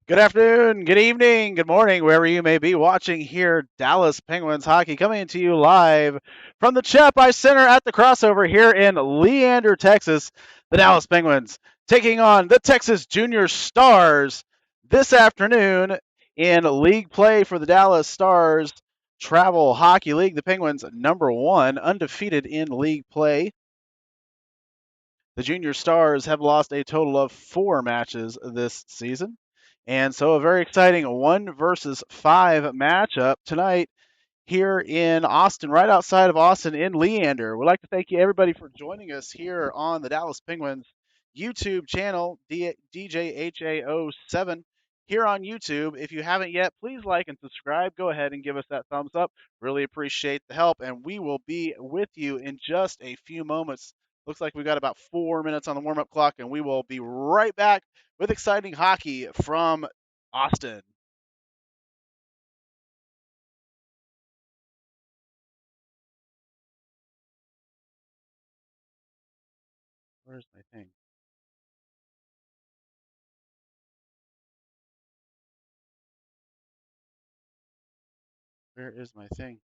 Good afternoon, good evening, good morning, wherever you may be watching here. Dallas Penguins hockey coming to you live from the Chat Ice Center at the crossover here in Leander, Texas. The Dallas Penguins taking on the Texas Junior Stars this afternoon in league play for the Dallas Stars Travel Hockey League. The Penguins, number one, undefeated in league play. The Junior Stars have lost a total of 4 matches this season. And so a very exciting 1 versus 5 matchup tonight here in Austin, right outside of Austin in Leander. We'd like to thank you, everybody, for joining us here on the Dallas Penguins YouTube channel, DJHA07, here on YouTube. If you haven't yet, please like and subscribe. Go ahead and give us that thumbs up. Really appreciate the help, and we will be with you in just a few moments. Looks like we've got about 4 minutes on the warm up clock, and we will be right back with exciting hockey from Austin. Where's my thing? Where is my thing?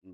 Hmm.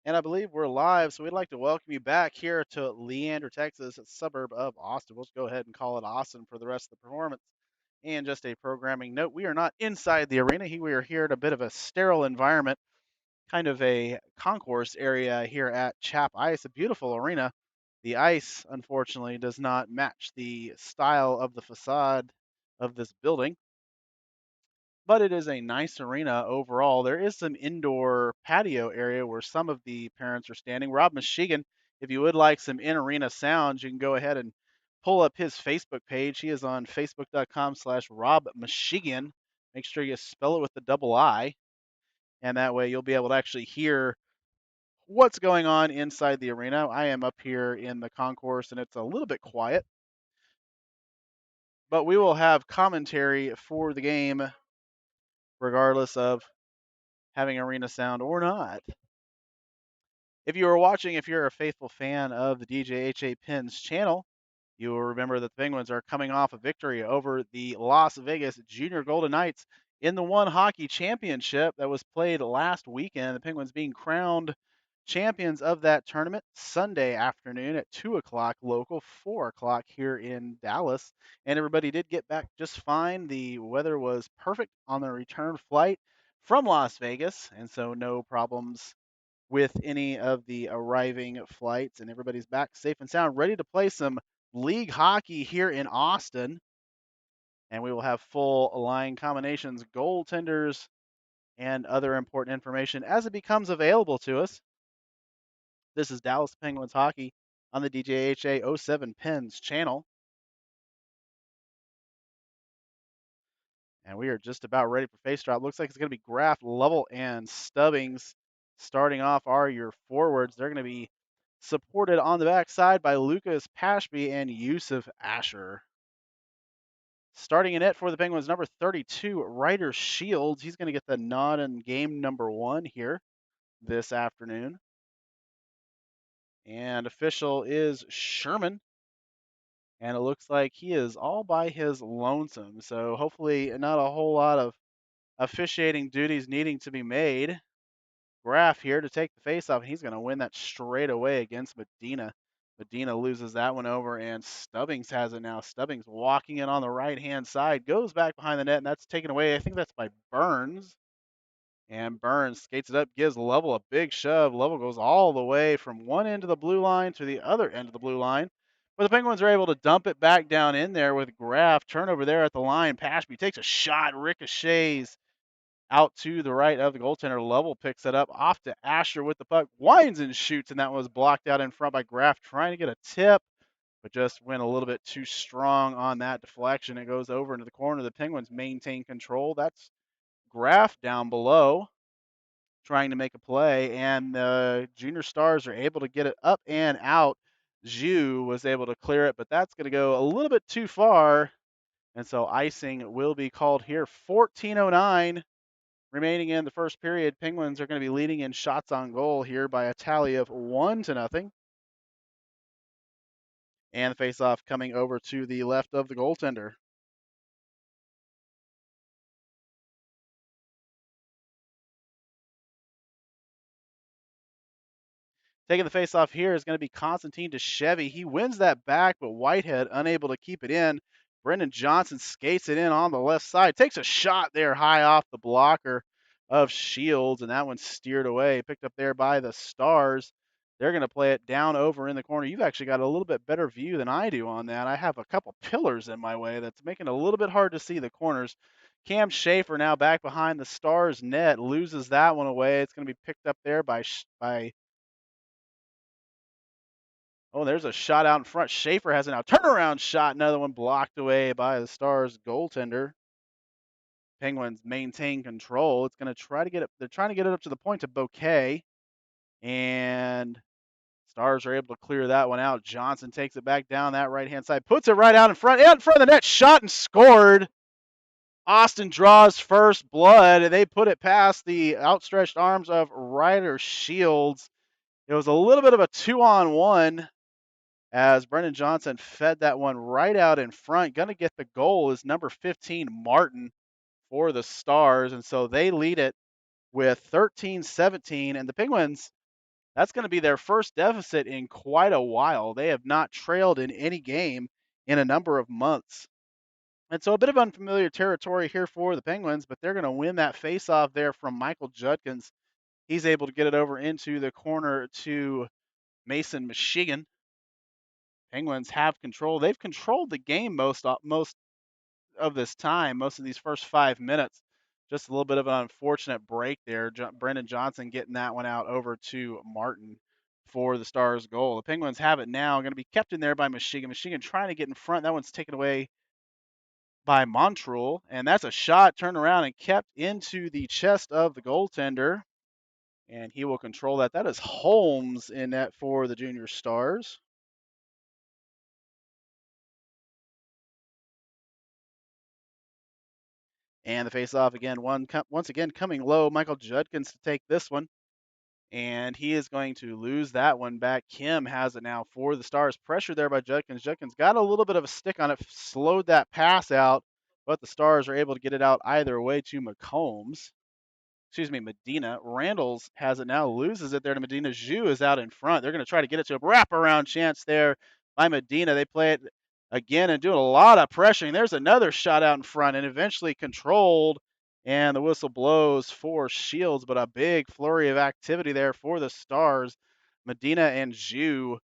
And I believe we're live, so we'd like to welcome you back here to Leander, Texas, a suburb of Austin. We'll just go ahead and call it Austin for the rest of the performance. And just a programming note, we are not inside the arena. We are here at a bit of a sterile environment, kind of a concourse area here at Chap Ice, a beautiful arena. The ice, unfortunately, does not match the style of the facade of this building, but it is a nice arena overall. There is some indoor patio area where some of the parents are standing. Rob Michigan, if you would like some in-arena sounds, you can go ahead and pull up his Facebook page. He is on facebook.com/Rob Michigan. Make sure you spell it with the double I, and that way you'll be able to actually hear what's going on inside the arena. I am up here in the concourse, and it's a little bit quiet, but we will have commentary for the game regardless of having arena sound or not. If you are watching, if you're a faithful fan of the DJHA Pins channel, you will remember that the Penguins are coming off a victory over the Las Vegas Junior Golden Knights in the OneHockey Championship that was played last weekend. The Penguins being crowned champions of that tournament Sunday afternoon at 2 o'clock local, 4 o'clock here in Dallas. And everybody did get back just fine. The weather was perfect on the return flight from Las Vegas, and so no problems with any of the arriving flights, and everybody's back safe and sound, ready to play some league hockey here in Austin. And we will have full line combinations, goaltenders, and other important information as it becomes available to us. This is Dallas Penguins hockey on the DJHA 07 Pens channel. And we are just about ready for face drop. Looks like it's going to be Graff, Lovell, and Stubbings starting off are your forwards. They're going to be supported on the backside by Lucas Pashby and Yusuf Asher. Starting in net for the Penguins, number 32, Ryder Shields. He's going to get the nod in game number 1 here this afternoon. And official is Sherman. And it looks like he is all by his lonesome. So hopefully not a whole lot of officiating duties needing to be made. Graff here to take the faceoff, and he's going to win that straight away against Medina. Medina loses that one over, and Stubbings has it now. Stubbings walking in on the right-hand side, goes back behind the net, and that's taken away. I think that's by Burns. And Burns skates it up, gives Lovell a big shove. Lovell goes all the way from one end of the blue line to the other end of the blue line. But the Penguins are able to dump it back down in there with Graff. Turnover there at the line. Pashby takes a shot, ricochets out to the right of the goaltender. Lovell picks it up off to Asher with the puck. Winds and shoots, and that was blocked out in front by Graff trying to get a tip, but just went a little bit too strong on that deflection. It goes over into the corner. The Penguins maintain control. That's Graff down below trying to make a play, and the Junior Stars are able to get it up and out. Zhu was able to clear it, but that's going to go a little bit too far, and so icing will be called here. 14:09 remaining in the first period. Penguins are going to be leading in shots on goal here by a tally of 1-0. And the faceoff coming over to the left of the goaltender. Taking the faceoff here is going to be Constantine DeChevy. He wins that back, but Whitehead unable to keep it in. Brendan Johnson skates it in on the left side. Takes a shot there high off the blocker of Shields, and that one's steered away. Picked up there by the Stars. They're going to play it down over in the corner. You've actually got a little bit better view than I do on that. I have a couple pillars in my way that's making it a little bit hard to see the corners. Cam Schaefer now back behind the Stars net, loses that one away. It's going to be picked up there by Oh, there's a shot out in front. Schaefer has a now turnaround shot. Another one blocked away by the Stars goaltender. Penguins maintain control. It's going to try to get it. They're trying to get it up to the point to Bouquet. And Stars are able to clear that one out. Johnson takes it back down that right-hand side. Puts it right out in front of the net. Shot and scored. Austin draws first blood, and they put it past the outstretched arms of Ryder Shields. It was a little bit of a 2-on-1. As Brendan Johnson fed that one right out in front. Going to get the goal is number 15, Martin, for the Stars. And so they lead it with 13-17. And the Penguins, that's going to be their first deficit in quite a while. They have not trailed in any game in a number of months. And so a bit of unfamiliar territory here for the Penguins, but they're going to win that faceoff there from Michael Judkins. He's able to get it over into the corner to Mason Michigan. Penguins have control. They've controlled the game most of this time, most of these first 5 minutes. Just a little bit of an unfortunate break there. Brendan Johnson getting that one out over to Martin for the Stars goal. The Penguins have it now. Going to be kept in there by Michigan. Michigan trying to get in front. That one's taken away by Montreuil, and that's a shot turned around and kept into the chest of the goaltender, and he will control that. That is Holmes in net for the Junior Stars. And the face-off again, once again coming low. Michael Judkins to take this one, and he is going to lose that one back. Kim has it now for the Stars. Pressure there by Judkins. Judkins got a little bit of a stick on it, slowed that pass out, but the Stars are able to get it out either way to McCombs. Excuse me, Medina. Randall's has it now, loses it there to Medina. Zhu is out in front. They're going to try to get it to a wraparound chance there by Medina. They play it again and doing a lot of pressuring. There's another shot out in front and eventually controlled. And the whistle blows for Shields, but a big flurry of activity there for the Stars. Medina and Zhu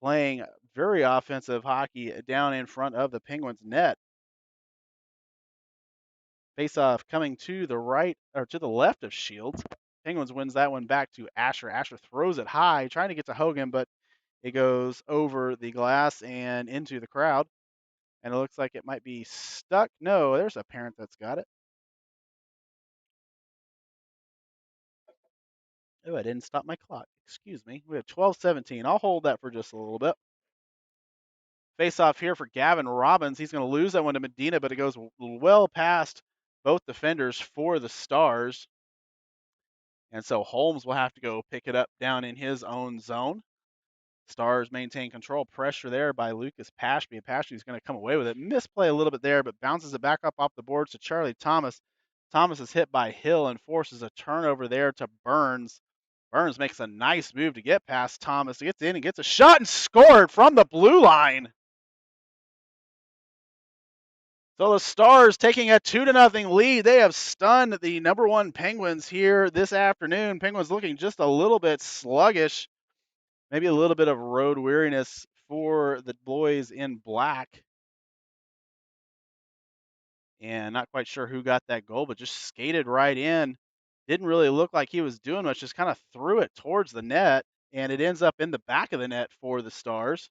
playing very offensive hockey down in front of the Penguins net. Faceoff coming to the right or to the left of Shields. Penguins wins that one back to Asher. Asher throws it high, trying to get to Hogan, but it goes over the glass and into the crowd. And it looks like it might be stuck. No, there's a parent that's got it. Oh, I didn't stop my clock. Excuse me. We have 12:17. I'll hold that for just a little bit. Face off here for Gavin Robbins. He's going to lose that one to Medina, but it goes well past both defenders for the Stars. And so Holmes will have to go pick it up down in his own zone. Stars maintain control. Pressure there by Lucas Pashby. And Pashby's going to come away with it. Misplay a little bit there, but bounces it back up off the boards to Charlie Thomas. Thomas is hit by Hill and forces a turnover there to Burns. Burns makes a nice move to get past Thomas. He gets in and gets a shot and scored from the blue line. So the Stars taking a 2-0 lead. They have stunned the number one Penguins here this afternoon. Penguins looking just a little bit sluggish. Maybe a little bit of road weariness for the boys in black. And not quite sure who got that goal, but just skated right in. Didn't really look like he was doing much, just kind of threw it towards the net, and it ends up in the back of the net for the Stars.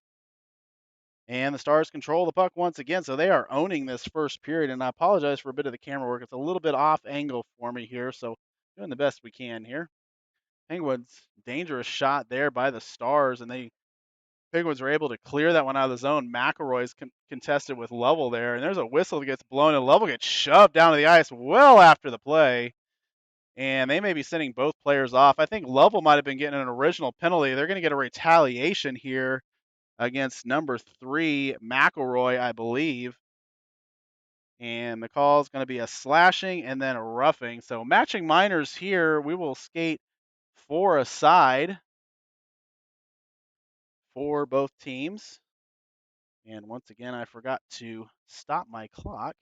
And the Stars control the puck once again, so they are owning this first period. And I apologize for a bit of the camera work. It's a little bit off angle for me here, so doing the best we can here. Penguins, dangerous shot there by the Stars, and Penguins were able to clear that one out of the zone. McElroy's contested with Lovell there, and there's a whistle that gets blown, and Lovell gets shoved down to the ice well after the play. And they may be sending both players off. I think Lovell might have been getting an original penalty. They're going to get a retaliation here against number 3, McElroy, I believe. And the call is going to be a slashing and then a roughing. So matching minors here. We will skate 4 aside for both teams. And once again, I forgot to stop my clock.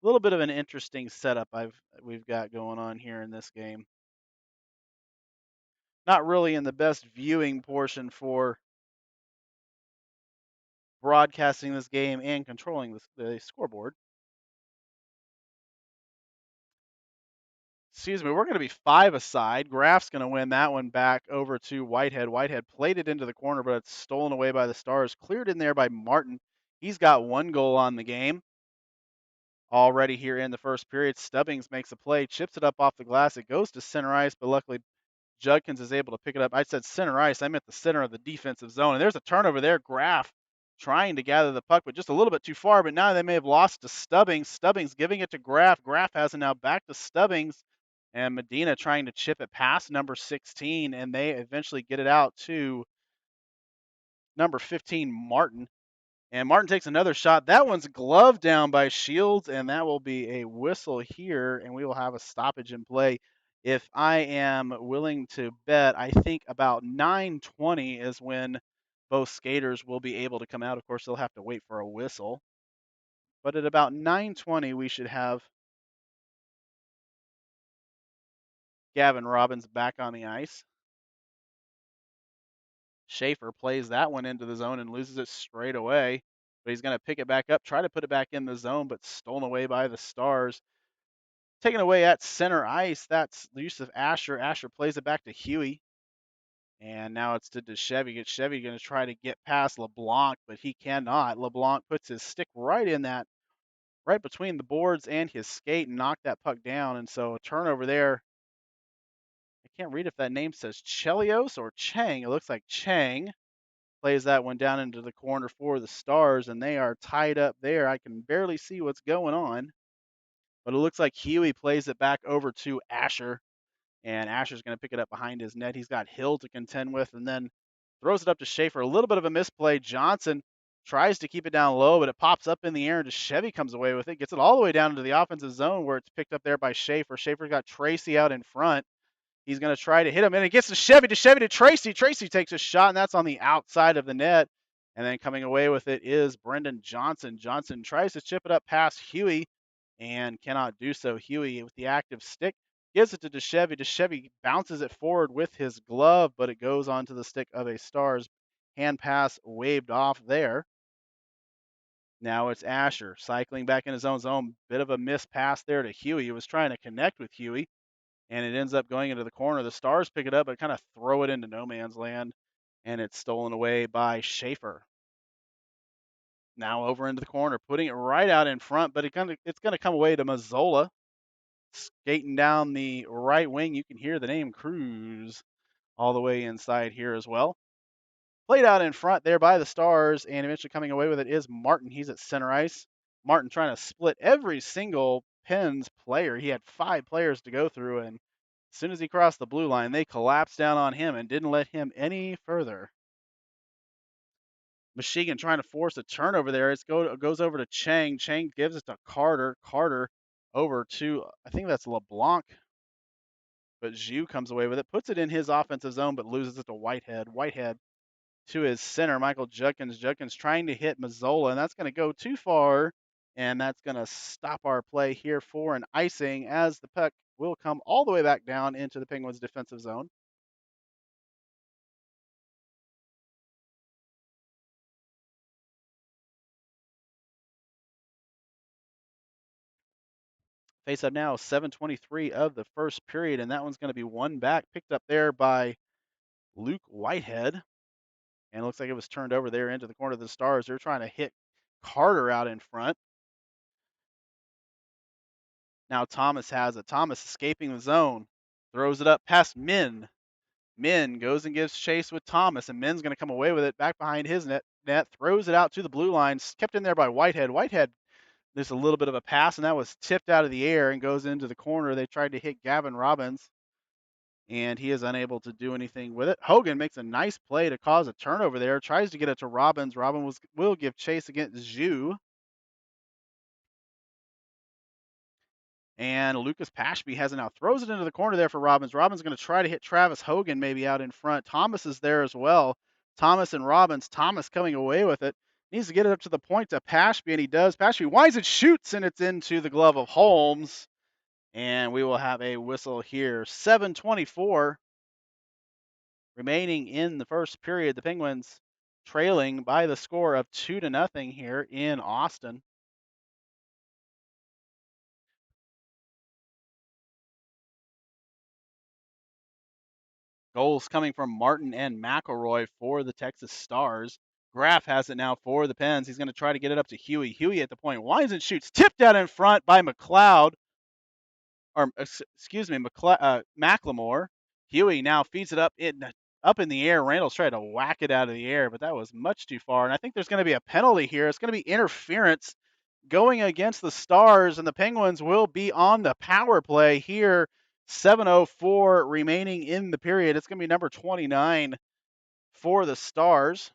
A little bit of an interesting setup we've got going on here in this game. Not really in the best viewing portion for broadcasting this game and controlling the scoreboard. Excuse me, we're going to be 5 aside. Graf's going to win that one back over to Whitehead. Whitehead played it into the corner, but it's stolen away by the Stars. Cleared in there by Martin. He's got 1 goal on the game already here in the first period. Stubbings makes a play, chips it up off the glass. It goes to center ice, but luckily Judkins is able to pick it up. I said center ice. I meant the center of the defensive zone. And there's a turnover there. Graf trying to gather the puck, but just a little bit too far. But now they may have lost to Stubbings. Stubbings giving it to Graf. Graf has it now back to Stubbings. And Medina trying to chip it past number 16. And they eventually get it out to number 15, Martin. And Martin takes another shot. That one's gloved down by Shields, and that will be a whistle here, and we will have a stoppage in play. If I am willing to bet, I think about 9:20 is when both skaters will be able to come out. Of course, they'll have to wait for a whistle. But at about 9:20, we should have Gavin Robbins back on the ice. Schaefer plays that one into the zone and loses it straight away. But he's going to pick it back up, try to put it back in the zone, but stolen away by the Stars. Taken away at center ice, that's the use of Asher. Asher plays it back to Huey. And now it's to DeChevy. Chevy going to try to get past LeBlanc, but he cannot. LeBlanc puts his stick right in that, right between the boards and his skate and knocked that puck down. And so a turnover there. I can't read if that name says Chelios or Chang. It looks like Chang plays that one down into the corner for the Stars, and they are tied up there. I can barely see what's going on. But it looks like Huey plays it back over to Asher, and Asher's going to pick it up behind his net. He's got Hill to contend with, and then throws it up to Schaefer. A little bit of a misplay. Johnson tries to keep it down low, but it pops up in the air, and Chevy comes away with it. Gets it all the way down into the offensive zone where it's picked up there by Schaefer. Schaefer's got Tracy out in front. He's going to try to hit him, and it gets to Chevy, to Tracy. Tracy takes a shot, and that's on the outside of the net. And then coming away with it is Brendan Johnson. Johnson tries to chip it up past Huey and cannot do so. Huey with the active stick gives it to DeChevy. DeChevy bounces it forward with his glove, but it goes onto the stick of a Stars. Hand pass waved off there. Now it's Asher cycling back in his own zone. Bit of a miss pass there to Huey. He was trying to connect with Huey, and it ends up going into the corner. The Stars pick it up, but kind of throw it into no man's land, and it's stolen away by Schaefer. Now over into the corner, putting it right out in front, but it's going to come away to Mazzola. Skating down the right wing, you can hear the name Cruz all the way inside here as well. Played out in front there by the Stars, and eventually coming away with it is Martin. He's at center ice. Martin trying to split every single Pens player. He had 5 players to go through, and as soon as he crossed the blue line, they collapsed down on him and didn't let him any further. Michigan trying to force a turnover there. It goes over to Chang. Chang gives it to Carter. Carter over to, I think that's LeBlanc, but Zhu comes away with it, puts it in his offensive zone, but loses it to Whitehead. Whitehead to his center, Michael Judkins. Judkins trying to hit Mazzola, and that's going to go too far, and that's going to stop our play here for an icing as the puck will come all the way back down into the Penguins' defensive zone. Face up now, 7:23 of the first period, and that one's going to be one back, picked up there by Luke Whitehead. And it looks like it was turned over there into the corner of the Stars. They're trying to hit Carter out in front. Now Thomas has it. Thomas escaping the zone. Throws it up past Min. Min goes and gives chase with Thomas, and Min's going to come away with it back behind his net. Throws it out to the blue line. Kept in there by Whitehead. Whitehead, there's a little bit of a pass, and that was tipped out of the air and goes into the corner. They tried to hit Gavin Robbins, and he is unable to do anything with it. Hogan makes a nice play to cause a turnover there. Tries to get it to Robbins. Robbins will give chase against Zhu. And Lucas Pashby has it now. Throws it into the corner there for Robbins. Robbins going to try to hit Travis Hogan maybe out in front. Thomas is there as well. Thomas and Robbins. Thomas coming away with it. Needs to get it up to the point to Pashby, and he does. Pashby winds it, shoots, and it's into the glove of Holmes. And we will have a whistle here. 7:24 remaining in the first period. The Penguins trailing by the score of 2-0 here in Austin. Goals coming from Martin and McElroy for the Texas Stars. Graff has it now for the Pens. He's going to try to get it up to Huey. Huey at the point winds and shoots. Tipped out in front by McLeod. Or, excuse me, McLemore. Huey now feeds it up in the air. Randall's trying to whack it out of the air, but that was much too far. And I think there's going to be a penalty here. It's going to be interference going against the Stars, and the Penguins will be on the power play here. 7:04 remaining in the period. It's going to be number 29 for the Stars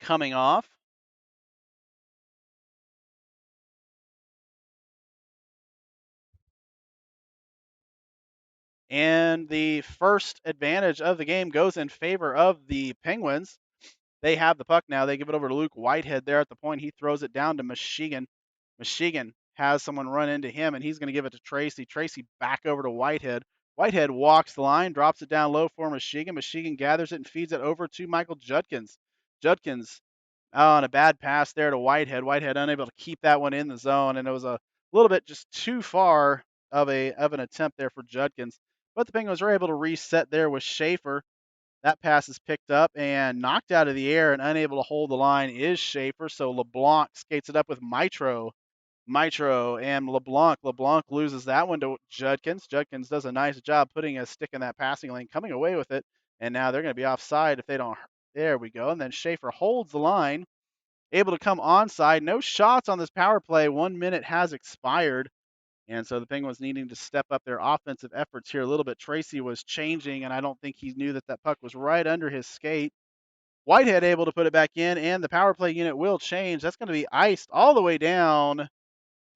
coming off. And the first advantage of the game goes in favor of the Penguins. They have the puck now. They give it over to Luke Whitehead there at the point. He throws it down to Michigan. Michigan has someone run into him, and he's going to give it to Tracy. Tracy back over to Whitehead. Whitehead walks the line, drops it down low for Michigan. Michigan gathers it and feeds it over to Michael Judkins. Judkins on a bad pass there to Whitehead. Whitehead unable to keep that one in the zone, and it was a little bit just too far of an attempt there for Judkins. But the Penguins were able to reset there with Schaefer. That pass is picked up and knocked out of the air, and unable to hold the line is Schaefer. So LeBlanc skates it up with Mitro and LeBlanc. LeBlanc loses that one to Judkins. Judkins does a nice job putting a stick in that passing lane, coming away with it. And now they're going to be offside if they don't. There we go. And then Schaefer holds the line, able to come onside. No shots on this power play. 1 minute has expired. And so the Penguins needing to step up their offensive efforts here a little bit. Tracy was changing, and I don't think he knew that that puck was right under his skate. Whitehead able to put it back in, and the power play unit will change. That's going to be iced all the way down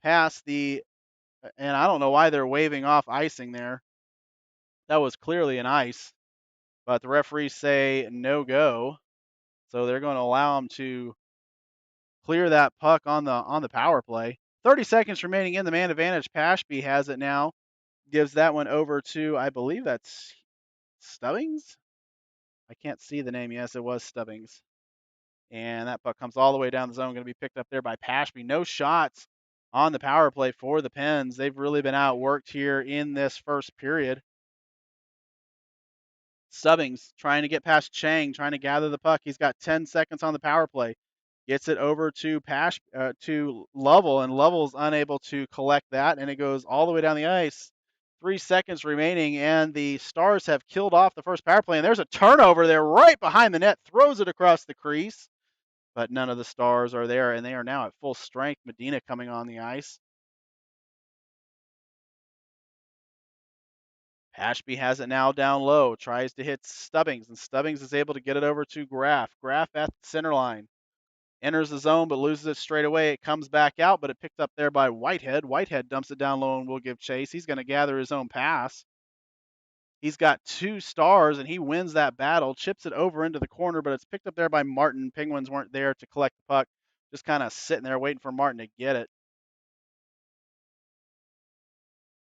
past the, and I don't know why they're waving off icing there. That was clearly an ice, but the referees say no go, so they're going to allow them to clear that puck on the power play. 30 seconds remaining in the man advantage. Pashby has it now. Gives that one over to, I believe that's Stubbings. I can't see the name. Yes, it was Stubbings. And that puck comes all the way down the zone, going to be picked up there by Pashby. No shots on the power play for the Pens. They've really been outworked here in this first period. Stubbings trying to get past Chang, trying to gather the puck. He's got 10 seconds on the power play. Gets it over to to Lovell, and Lovell's unable to collect that, and it goes all the way down the ice. 3 seconds remaining, and the Stars have killed off the first power play. And there's a turnover there right behind the net, throws it across the crease, but none of the Stars are there, and they are now at full strength. Medina coming on the ice. Ashby has it now down low, tries to hit Stubbings, and Stubbings is able to get it over to Graff. Graff at the center line. Enters the zone, but loses it straight away. It comes back out, but it picked up there by Whitehead. Whitehead dumps it down low and will give chase. He's going to gather his own pass. He's got 2 Stars, and he wins that battle, chips it over into the corner, but it's picked up there by Martin. Penguins weren't there to collect the puck, just kind of sitting there waiting for Martin to get it.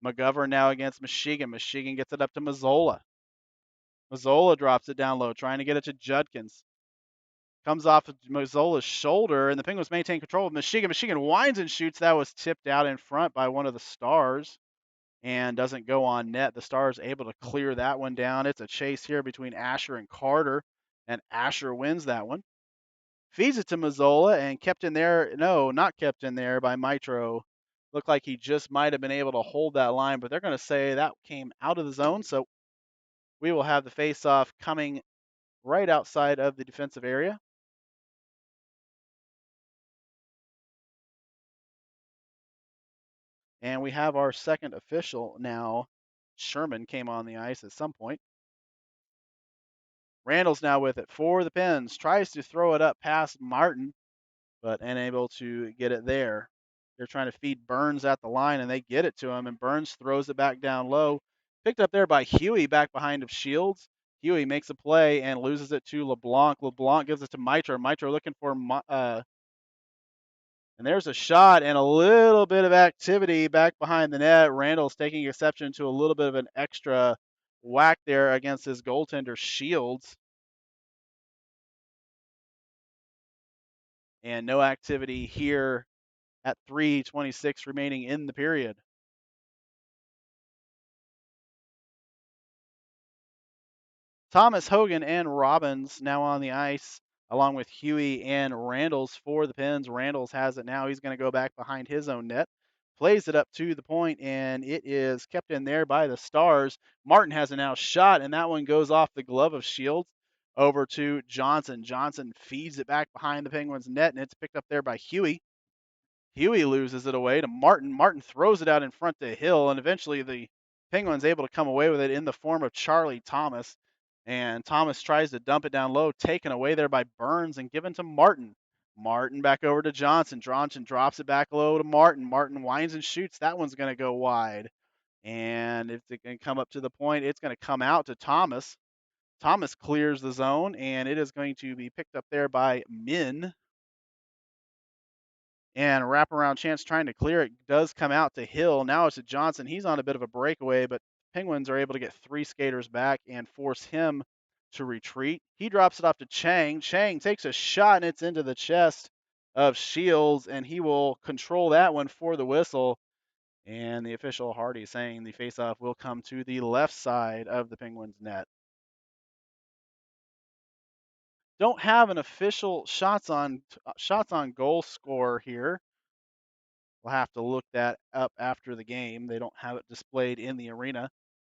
McGovern now against Michigan. Michigan gets it up to Mazzola. Mazzola drops it down low, trying to get it to Judkins. Comes off of Mazzola's shoulder, and the Penguins maintain control of Michigan. Michigan winds and shoots. That was tipped out in front by one of the Stars and doesn't go on net. The Stars able to clear that one down. It's a chase here between Asher and Carter, and Asher wins that one. Feeds it to Mazzola and kept in there. No, not kept in there by Mitro. Looked like he just might have been able to hold that line, but they're going to say that came out of the zone. So we will have the face-off coming right outside of the defensive area. And we have our second official now. Sherman came on the ice at some point. Randall's now with it for the Pens. Tries to throw it up past Martin, but unable to get it there. They're trying to feed Burns at the line, and they get it to him, and Burns throws it back down low. Picked up there by Huey back behind of Shields. Huey makes a play and loses it to LeBlanc. LeBlanc gives it to Mitro. Mitro looking for and there's a shot and a little bit of activity back behind the net. Randall's taking exception to a little bit of an extra whack there against his goaltender, Shields. And no activity here at 3:26 remaining in the period. Thomas, Hogan, and Robbins now on the ice, along with Huey and Randalls for the Pens. Randalls has it now. He's going to go back behind his own net. Plays it up to the point, and it is kept in there by the Stars. Martin has it now shot, and that one goes off the glove of Shields over to Johnson. Johnson feeds it back behind the Penguins' net, and it's picked up there by Huey. Huey loses it away to Martin. Martin throws it out in front to Hill, and eventually the Penguins able to come away with it in the form of Charlie Thomas. And Thomas tries to dump it down low, taken away there by Burns and given to Martin. Martin back over to Johnson. Johnson drops it back low to Martin. Martin winds and shoots. That one's going to go wide. And if it can come up to the point, it's going to come out to Thomas. Thomas clears the zone, and it is going to be picked up there by Min. And wraparound chance trying to clear it does come out to Hill. Now it's to Johnson. He's on a bit of a breakaway, but Penguins are able to get 3 skaters back and force him to retreat. He drops it off to Chang. Chang takes a shot, and it's into the chest of Shields, and he will control that one for the whistle. And the official Hardy saying the faceoff will come to the left side of the Penguins net. Don't have an official shots on goal score here. We'll have to look that up after the game. They don't have it displayed in the arena.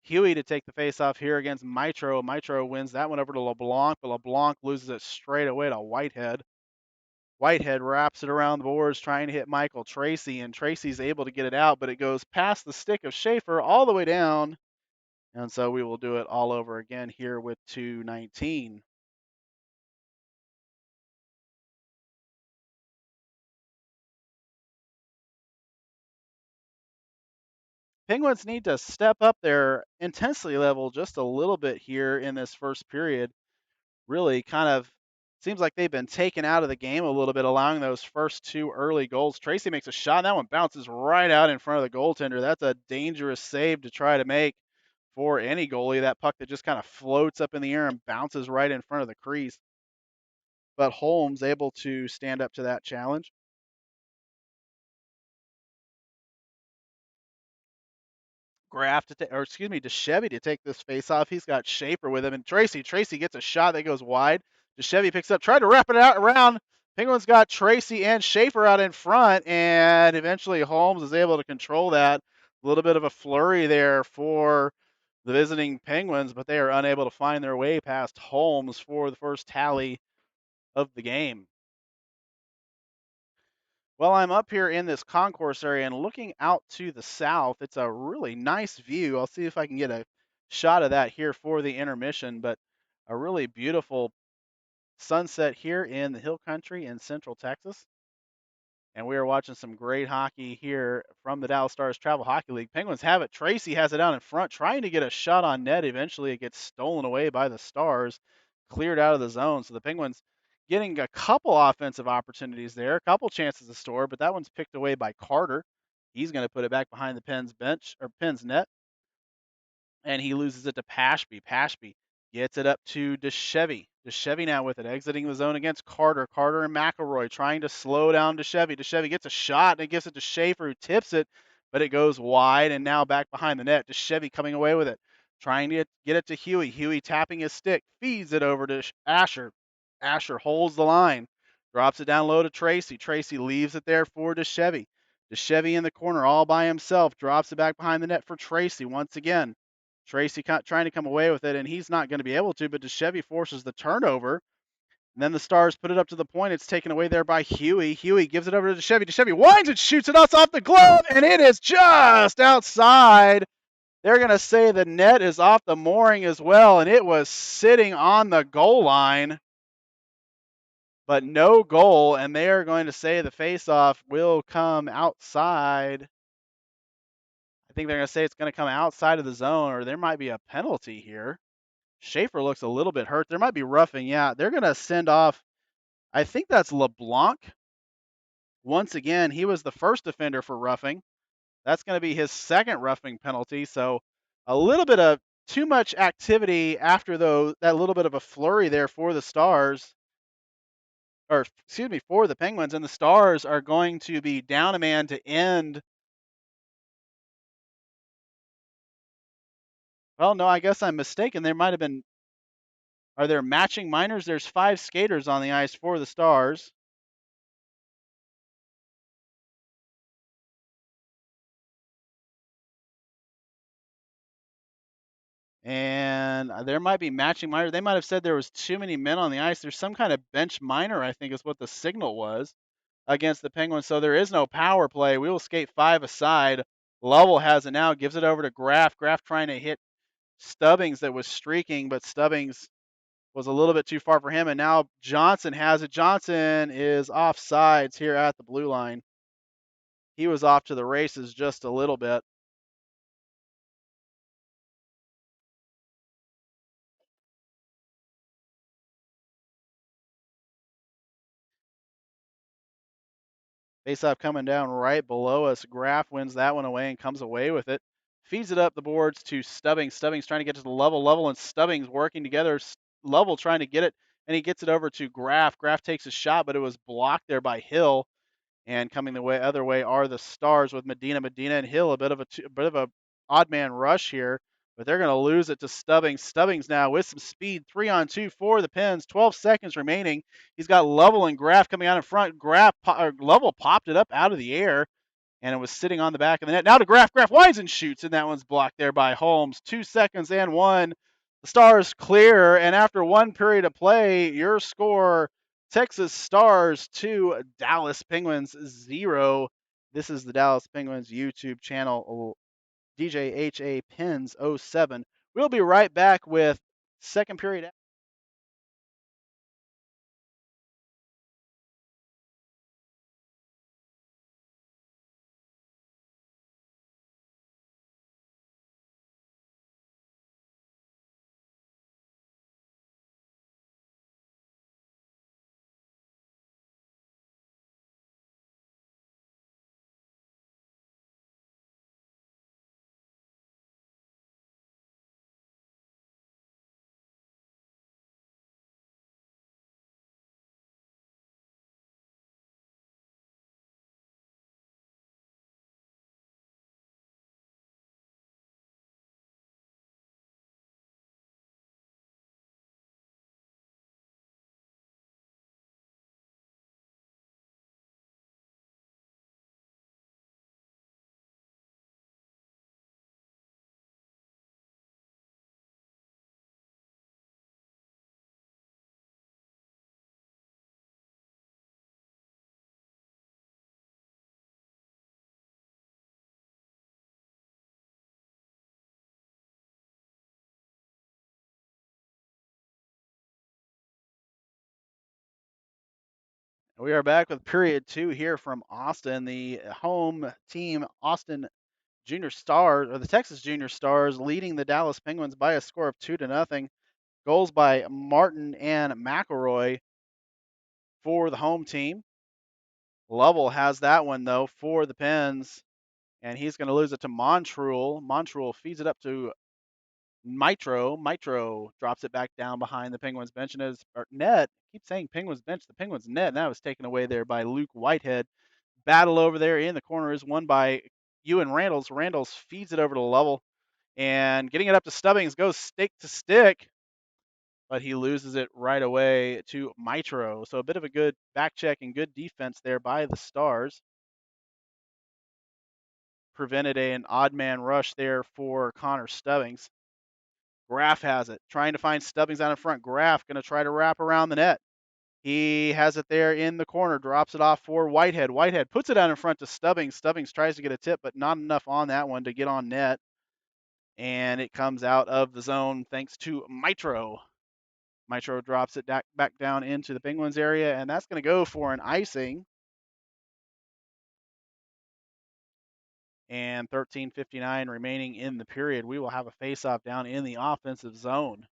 Huey to take the faceoff here against Mitro. Mitro wins that one over to LeBlanc, but LeBlanc loses it straight away to Whitehead. Whitehead wraps it around the boards trying to hit Michael Tracy, and Tracy's able to get it out, but it goes past the stick of Schaefer all the way down. And so we will do it all over again here with 2:19. Penguins need to step up their intensity level just a little bit here in this first period. Really kind of seems like they've been taken out of the game a little bit, allowing those first two early goals. Tracy makes a shot, and that one bounces right out in front of the goaltender. That's a dangerous save to try to make for any goalie. That puck that just kind of floats up in the air and bounces right in front of the crease. But Holmes able to stand up to that challenge. Graff to Chevy to take this face off. He's got Schaefer with him, and Tracy gets a shot that goes wide. Chevy picks up, tried to wrap it out around. Penguins got Tracy and Schaefer out in front, and eventually Holmes is able to control that. A little bit of a flurry there for the visiting Penguins, but they are unable to find their way past Holmes for the first tally of the game. Well, I'm up here in this concourse area and looking out to the south. It's a really nice view. I'll see if I can get a shot of that here for the intermission, but a really beautiful sunset here in the Hill Country in Central Texas. And we are watching some great hockey here from the Dallas Stars Travel Hockey League. Penguins have it. Tracy has it out in front, trying to get a shot on net. Eventually, it gets stolen away by the Stars, cleared out of the zone. So the Penguins getting a couple offensive opportunities there, a couple chances to score, but that one's picked away by Carter. He's going to put it back behind the Pens bench or Pens net, and he loses it to Pashby. Pashby gets it up to DeChevy. DeChevy now with it, exiting the zone against Carter. Carter and McElroy trying to slow down DeChevy. DeChevy gets a shot and it gives it to Schaefer, who tips it, but it goes wide and now back behind the net. DeChevy coming away with it, trying to get it to Huey. Huey tapping his stick, feeds it over to Asher. Asher holds the line, drops it down low to Tracy. Tracy leaves it there for DeChevy. DeChevy in the corner all by himself, drops it back behind the net for Tracy once again. Tracy trying to come away with it, and he's not going to be able to, but DeChevy forces the turnover. And then the Stars put it up to the point. It's taken away there by Huey. Huey gives it over to DeChevy. DeChevy winds and shoots it off the glove, and it is just outside. They're going to say the net is off the mooring as well, and it was sitting on the goal line, but no goal, and they are going to say the faceoff will come outside. I think they're going to say it's going to come outside of the zone, or there might be a penalty here. Schaefer looks a little bit hurt. There might be roughing. Yeah, they're going to send off, I think that's LeBlanc. Once again, he was the first offender for roughing. That's going to be his second roughing penalty. So a little bit of too much activity after that little bit of a flurry there for the Stars, or excuse me, for the Penguins. And the Stars are going to be down a man to end. Well, no, I guess I'm mistaken. There might have been, are there matching minors? There's 5 skaters on the ice for the Stars. And there might be matching minor. They might have said there was too many men on the ice. There's some kind of bench minor, I think is what the signal was against the Penguins. So there is no power play. We will skate 5 aside. Lovell has it now, gives it over to Graff. Graff trying to hit Stubbings that was streaking, but Stubbings was a little bit too far for him. And now Johnson has it. Johnson is off sides here at the blue line. He was off to the races just a little bit. Faceoff coming down right below us. Graff wins that one away and comes away with it. Feeds it up the boards to Stubbings. Stubbings trying to get to the Lovell and Stubbings working together. Lovell trying to get it, and he gets it over to Graff. Graff takes a shot, but it was blocked there by Hill. And coming the other way are the Stars with Medina and Hill. A bit of a odd man rush here, but they're going to lose it to Stubbings. Stubbings now with some speed, 3-on-2 for the Pens. 12 seconds remaining. He's got Lovell and Graff coming out in front. Lovell popped it up out of the air, and it was sitting on the back of the net. Now to Graff. Graff winds and shoots, and that one's blocked there by Holmes. 2 seconds and 1. The Stars clear, and after 1 period of play, your score Texas Stars 2, Dallas Penguins 0. This is the Dallas Penguins YouTube channel, DJHA Pins 07. We'll be right back with second period. We are back with period 2 here from Austin. The home team, Austin Junior Stars, or the Texas Junior Stars, leading the Dallas Penguins by a score of 2-0. Goals by Martin and McElroy for the home team. Lovell has that one, though, for the Pens, and he's going to lose it to Montreal. Montreal feeds it up to Mitro. Mitro drops it back down behind the Penguins bench, and net. I keep saying Penguins bench, the Penguins net, and that was taken away there by Luke Whitehead. Battle over there in the corner is won by Ewan Randalls. Randalls feeds it over to Lovell, and getting it up to Stubbings goes stick to stick, but he loses it right away to Mitro. So a bit of a good back check and good defense there by the Stars. Prevented an odd man rush there for Connor Stubbings. Graff has it, trying to find Stubbings out in front. Graff going to try to wrap around the net. He has it there in the corner, drops it off for Whitehead. Whitehead puts it out in front to Stubbings. Stubbings tries to get a tip, but not enough on that one to get on net. And it comes out of the zone thanks to Mitro. Mitro drops it back down into the Penguins area, and that's going to go for an icing. And 13:59 remaining in the period. We will have a faceoff down in the offensive zone.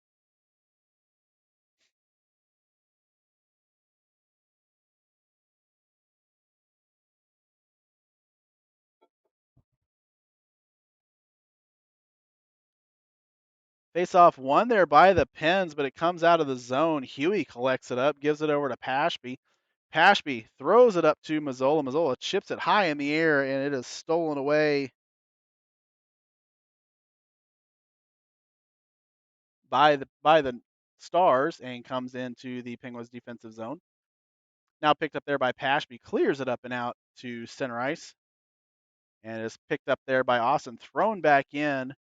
Face-off won there by the Pens, but it comes out of the zone. Huey collects it up, gives it over to Pashby. Pashby throws it up to Mazzola. Mazzola chips it high in the air, and it is stolen away by the Stars and comes into the Penguins defensive zone. Now picked up there by Pashby, clears it up and out to center ice, and is picked up there by Austin, thrown back in,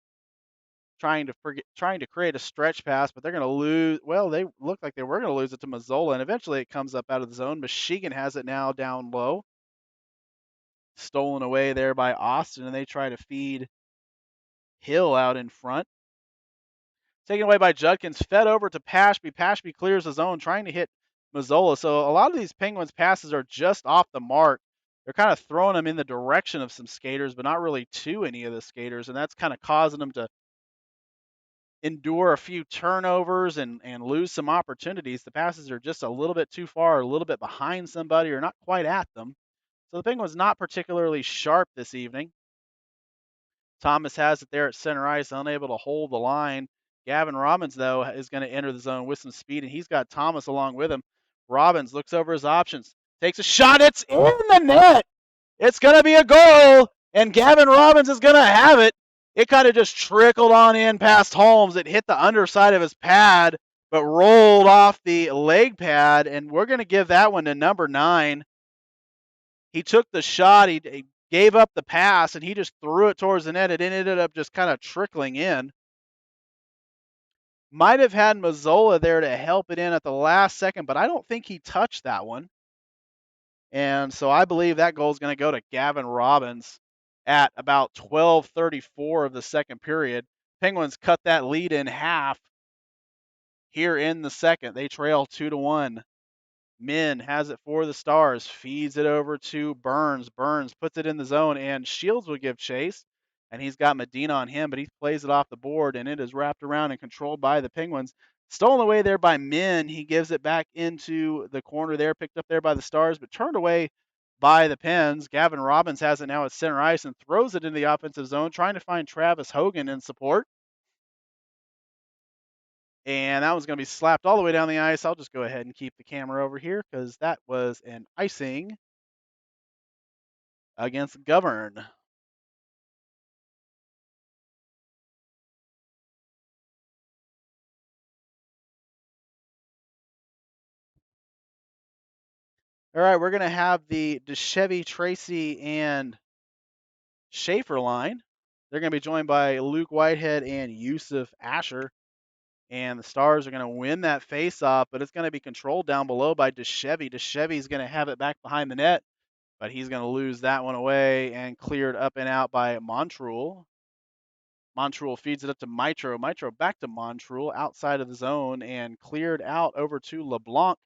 trying to create a stretch pass, but they're going to lose. Well, they look like they were going to lose it to Mazzola, and eventually it comes up out of the zone. Michigan has it now down low, stolen away there by Austin, and they try to feed Hill out in front. Taken away by Judkins, fed over to Pashby. Pashby clears the zone, trying to hit Mazzola. So a lot of these Penguins passes are just off the mark. They're kind of throwing them in the direction of some skaters, but not really to any of the skaters, and that's kind of causing them to endure a few turnovers and lose some opportunities. The passes are just a little bit too far, a little bit behind somebody, or not quite at them. So the Penguins not particularly sharp this evening. Thomas has it there at center ice, unable to hold the line. Gavin Robbins, though, is going to enter the zone with some speed, and he's got Thomas along with him. Robbins looks over his options, takes a shot. It's in the net. It's going to be a goal, and Gavin Robbins is going to have it. It kind of just trickled on in past Holmes. It hit the underside of his pad, but rolled off the leg pad, and we're going to give that one to number 9. He took the shot. He gave up the pass, and he just threw it towards the net. It ended up just kind of trickling in. Might have had Mazzola there to help it in at the last second, but I don't think he touched that one. And so I believe that goal is going to go to Gavin Robbins at about 12:34 of the second period. Penguins cut that lead in half here in the second. They trail 2-1. Min has it for the Stars, feeds it over to Burns. Burns puts it in the zone, and Shields will give chase. And he's got Medina on him, but he plays it off the board, and it is wrapped around and controlled by the Penguins. Stolen away there by Min. He gives it back into the corner there, picked up there by the Stars, but turned away by the Pens. Gavin Robbins has it now at center ice and throws it in the offensive zone, trying to find Travis Hogan in support. And that one's going to be slapped all the way down the ice. I'll just go ahead and keep the camera over here because that was an icing against Govern. All right, we're going to have the DeChevy, Tracy, and Schaefer line. They're going to be joined by Luke Whitehead and Yusuf Asher. And the Stars are going to win that face-off, but it's going to be controlled down below by DeChevy. DeChevy's going to have it back behind the net, but he's going to lose that one away and cleared up and out by Montrul. Montrul feeds it up to Mitro. Mitro back to Montrul outside of the zone and cleared out over to LeBlanc.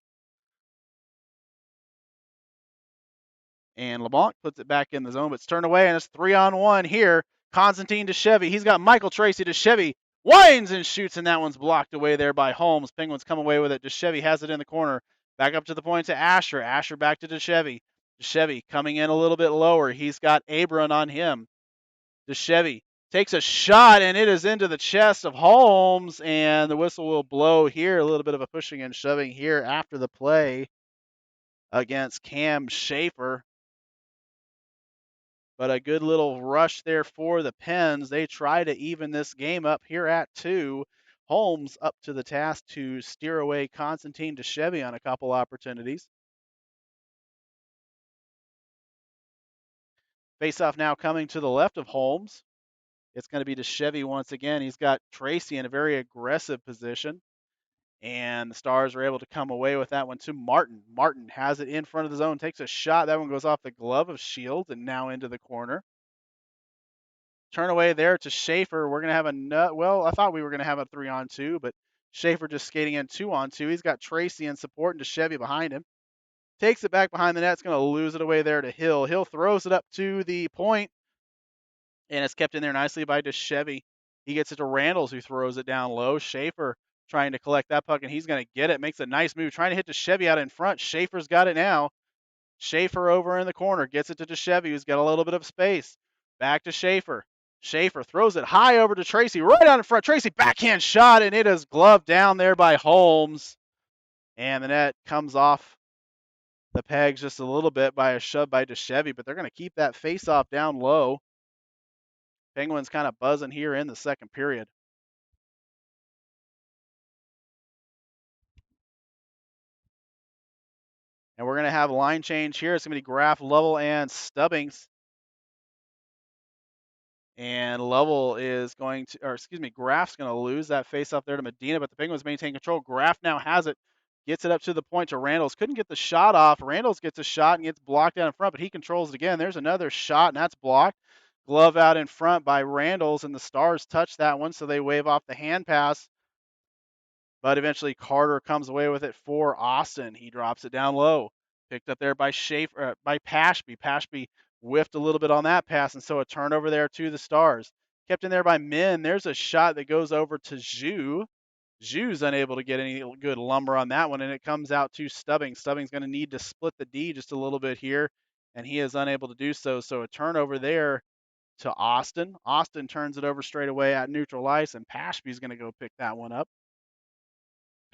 And LeBlanc puts it back in the zone, but it's turned away, and it's 3-on-1 here. Constantine DeChevy. He's got Michael Tracy. DeChevy winds and shoots, and that one's blocked away there by Holmes. Penguins come away with it. DeChevy has it in the corner. Back up to the point to Asher. Asher back to DeChevy. DeChevy coming in a little bit lower. He's got Abron on him. DeChevy takes a shot, and it is into the chest of Holmes, and the whistle will blow here. A little bit of a pushing and shoving here after the play against Cam Schaefer. But a good little rush there for the Pens. They try to even this game up here at 2. Holmes up to the task to steer away Constantine DeChevy on a couple opportunities. Faceoff now coming to the left of Holmes. It's going to be DeChevy once again. He's got Tracy in a very aggressive position. And the Stars are able to come away with that one to Martin. Martin has it in front of the zone, takes a shot. That one goes off the glove of Shields and now into the corner. Turn away there to Schaefer. We're going to have I thought we were going to have a 3-on-2, but Schaefer just skating in 2-on-2. He's got Tracy in support and DeChevy behind him. Takes it back behind the net. It's going to lose it away there to Hill. Hill throws it up to the point, and it's kept in there nicely by DeChevy. He gets it to Randalls, who throws it down low. Schaefer trying to collect that puck, and he's going to get it. Makes a nice move, trying to hit DeChevy out in front. Schaefer's got it now. Schaefer over in the corner, gets it to DeChevy, who's got a little bit of space. Back to Schaefer. Schaefer throws it high over to Tracy, right out in front. Tracy backhand shot, and it is gloved down there by Holmes. And the net comes off the pegs just a little bit by a shove by DeChevy, but they're going to keep that face-off down low. Penguins kind of buzzing here in the second period. And we're going to have a line change here. It's going to be Graff, Lovell, and Stubbings. And Lovell is going to, or excuse me, Graff's going to lose that face off there to Medina, but the Penguins maintain control. Graff now has it, gets it up to the point to Randalls. Couldn't get the shot off. Randalls gets a shot and gets blocked out in front, but he controls it again. There's another shot, and that's blocked. Glove out in front by Randalls, and the Stars touch that one, so they wave off the hand pass. But eventually Carter comes away with it for Austin. He drops it down low. Picked up there by Schaefer, by Pashby. Pashby whiffed a little bit on that pass, and so a turnover there to the Stars. Kept in there by Min. There's a shot that goes over to Zhu. Zhu's unable to get any good lumber on that one, and it comes out to Stubbing. Stubbing's going to need to split the D just a little bit here, and he is unable to do so. So a turnover there to Austin. Austin turns it over straight away at neutral ice, and Pashby's going to go pick that one up.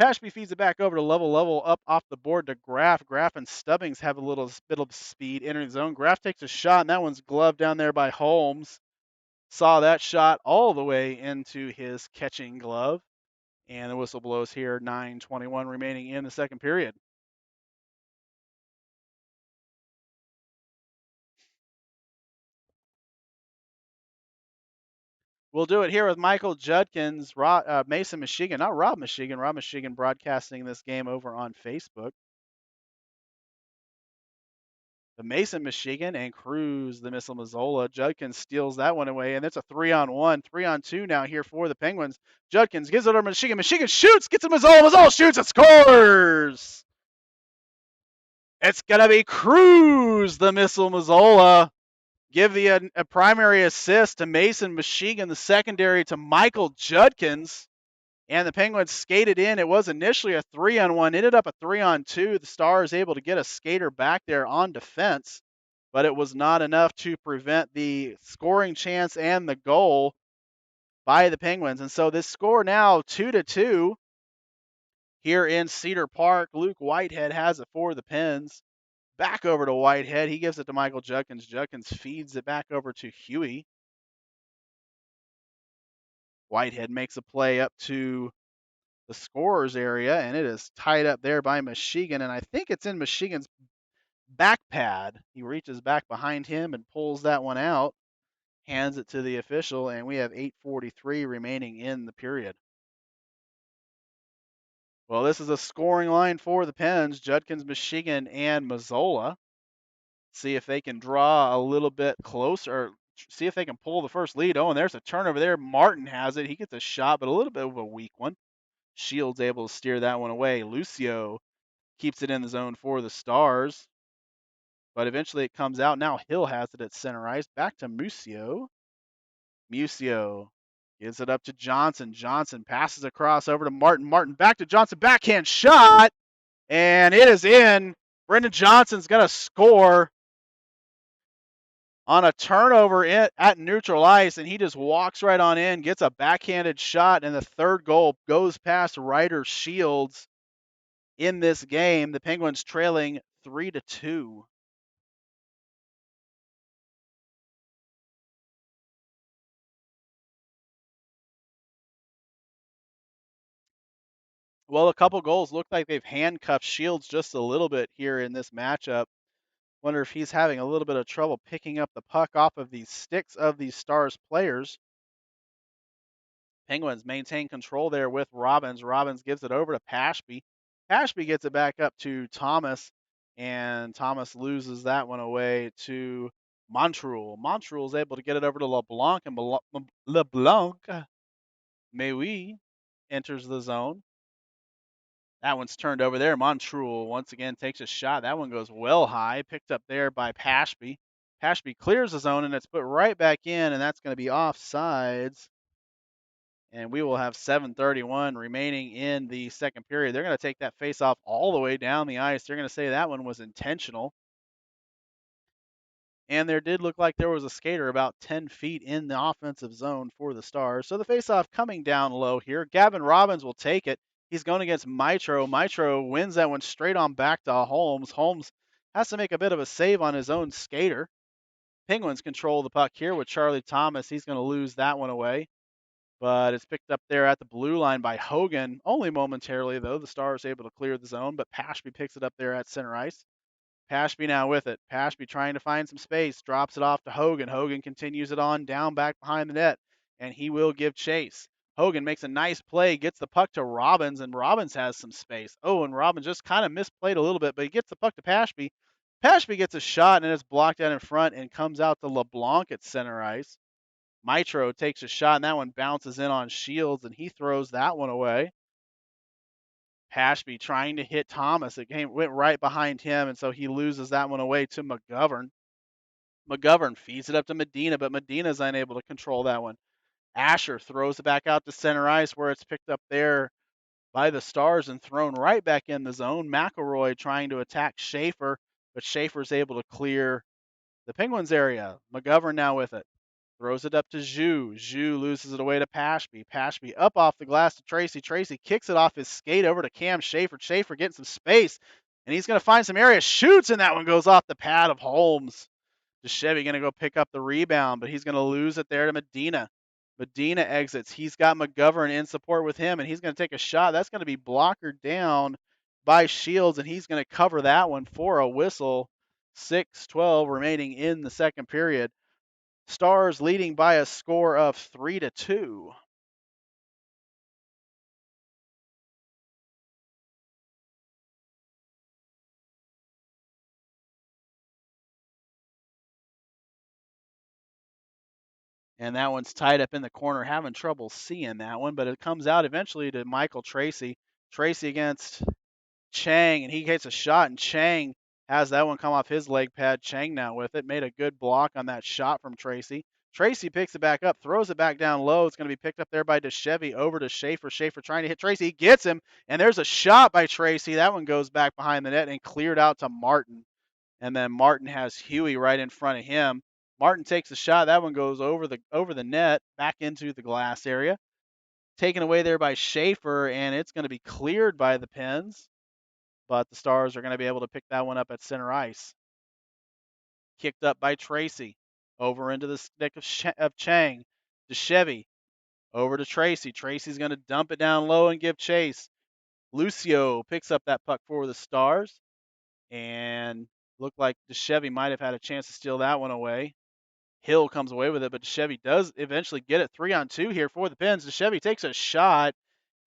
Pashby feeds it back over to Level up off the board to Graff. Graff and Stubbings have a little bit of speed entering the zone. Graff takes a shot, and that one's gloved down there by Holmes. Saw that shot all the way into his catching glove. And the whistle blows here, 9:21 remaining in the second period. We'll do it here with Michael Judkins, Mason, Michigan, not Rob Michigan. Rob Michigan broadcasting this game over on Facebook. The Mason, Michigan, and Cruz, the Missile Missoula. Judkins steals that one away, and it's a 3-on-1, 3-on-2 now here for the Penguins. Judkins gives it over to Michigan. Michigan shoots, gets it Missoula. Missoula shoots and scores. It's going to be Cruz, the Missile Missoula. Give a primary assist to Mason, Michigan, the secondary to Michael Judkins. And the Penguins skated in. It was initially a 3-on-1, ended up a 3-on-2. The Stars able to get a skater back there on defense, but it was not enough to prevent the scoring chance and the goal by the Penguins. And so this score now 2-2 here in Cedar Park. Luke Whitehead has it for the Pens. Back over to Whitehead. He gives it to Michael Judkins. Judkins feeds it back over to Huey. Whitehead makes a play up to the scorer's area, and it is tied up there by Michigan, and I think it's in Michigan's back pad. He reaches back behind him and pulls that one out, hands it to the official, and we have 8:43 remaining in the period. Well, this is a scoring line for the Pens, Judkins, Michigan, and Mazzola. See if they can draw a little bit closer, see if they can pull the first lead. Oh, and there's a turnover there. Martin has it. He gets a shot, but a little bit of a weak one. Shields able to steer that one away. Lucio keeps it in the zone for the Stars, but eventually it comes out. Now Hill has it at center ice. Back to Mucio. Mucio gives it up to Johnson. Johnson passes across over to Martin. Martin back to Johnson. Backhand shot, and it is in. Brendan Johnson's going to score on a turnover at neutral ice, and he just walks right on in, gets a backhanded shot, and the third goal goes past Ryder Shields in this game. The Penguins trailing 3-2. Well, a couple goals look like they've handcuffed Shields just a little bit here in this matchup. Wonder if he's having a little bit of trouble picking up the puck off of these sticks of these Stars players. Penguins maintain control there with Robbins. Robbins gives it over to Pashby. Pashby gets it back up to Thomas, and Thomas loses that one away to Montreuil. Montreuil is able to get it over to LeBlanc, and LeBlanc, Mewi enters the zone. That one's turned over there. Montreuil once again takes a shot. That one goes well high, picked up there by Pashby. Pashby clears the zone, and it's put right back in, and that's going to be offsides. And we will have 7:31 remaining in the second period. They're going to take that face-off all the way down the ice. They're going to say that one was intentional. And there did look like there was a skater about 10 feet in the offensive zone for the Stars. So the face-off coming down low here. Gavin Robbins will take it. He's going against Mitro. Mitro wins that one straight on back to Holmes. Holmes has to make a bit of a save on his own skater. Penguins control the puck here with Charlie Thomas. He's going to lose that one away. But it's picked up there at the blue line by Hogan. Only momentarily, though. The Stars able to clear the zone, but Pashby picks it up there at center ice. Pashby now with it. Pashby trying to find some space. Drops it off to Hogan. Hogan continues it on down back behind the net, and he will give chase. Hogan makes a nice play, gets the puck to Robbins, and Robbins has some space. Oh, and Robbins just kind of misplayed a little bit, but he gets the puck to Pashby. Pashby gets a shot, and it's blocked out in front and comes out to LeBlanc at center ice. Mitro takes a shot, and that one bounces in on Shields, and he throws that one away. Pashby trying to hit Thomas. It went right behind him, and so he loses that one away to McGovern. McGovern feeds it up to Medina, but Medina's unable to control that one. Asher throws it back out to center ice where it's picked up there by the Stars and thrown right back in the zone. McElroy trying to attack Schaefer, but Schaefer's able to clear the Penguins area. McGovern now with it. Throws it up to Zhu. Zhu loses it away to Pashby. Pashby up off the glass to Tracy. Tracy kicks it off his skate over to Cam Schaefer. Schaefer getting some space, and he's going to find some area. Shoots, and that one goes off the pad of Holmes. DeChevy going to go pick up the rebound, but he's going to lose it there to Medina. Medina exits. He's got McGovern in support with him, and he's going to take a shot. That's going to be blockered down by Shields, and he's going to cover that one for a whistle. 6:12 remaining in the second period. Stars leading by a score of 3-2. And that one's tied up in the corner, having trouble seeing that one, but it comes out eventually to Michael Tracy. Tracy against Chang, and he gets a shot, and Chang has that one come off his leg pad. Chang now with it, made a good block on that shot from Tracy. Tracy picks it back up, throws it back down low. It's going to be picked up there by DeChevy over to Schaefer. Schaefer trying to hit Tracy. He gets him, and there's a shot by Tracy. That one goes back behind the net and cleared out to Martin. And then Martin has Huey right in front of him. Martin takes a shot. That one goes over the net, back into the glass area. Taken away there by Schaefer, and it's going to be cleared by the Pens. But the Stars are going to be able to pick that one up at center ice. Kicked up by Tracy. Over into the stick of Chang. DeChevy. Over to Tracy. Tracy's going to dump it down low and give chase. Lucio picks up that puck for the Stars. And looked like DeChevy might have had a chance to steal that one away. Hill comes away with it, but DeChevy does eventually get it 3-on-2 here for the Pens. DeChevy takes a shot,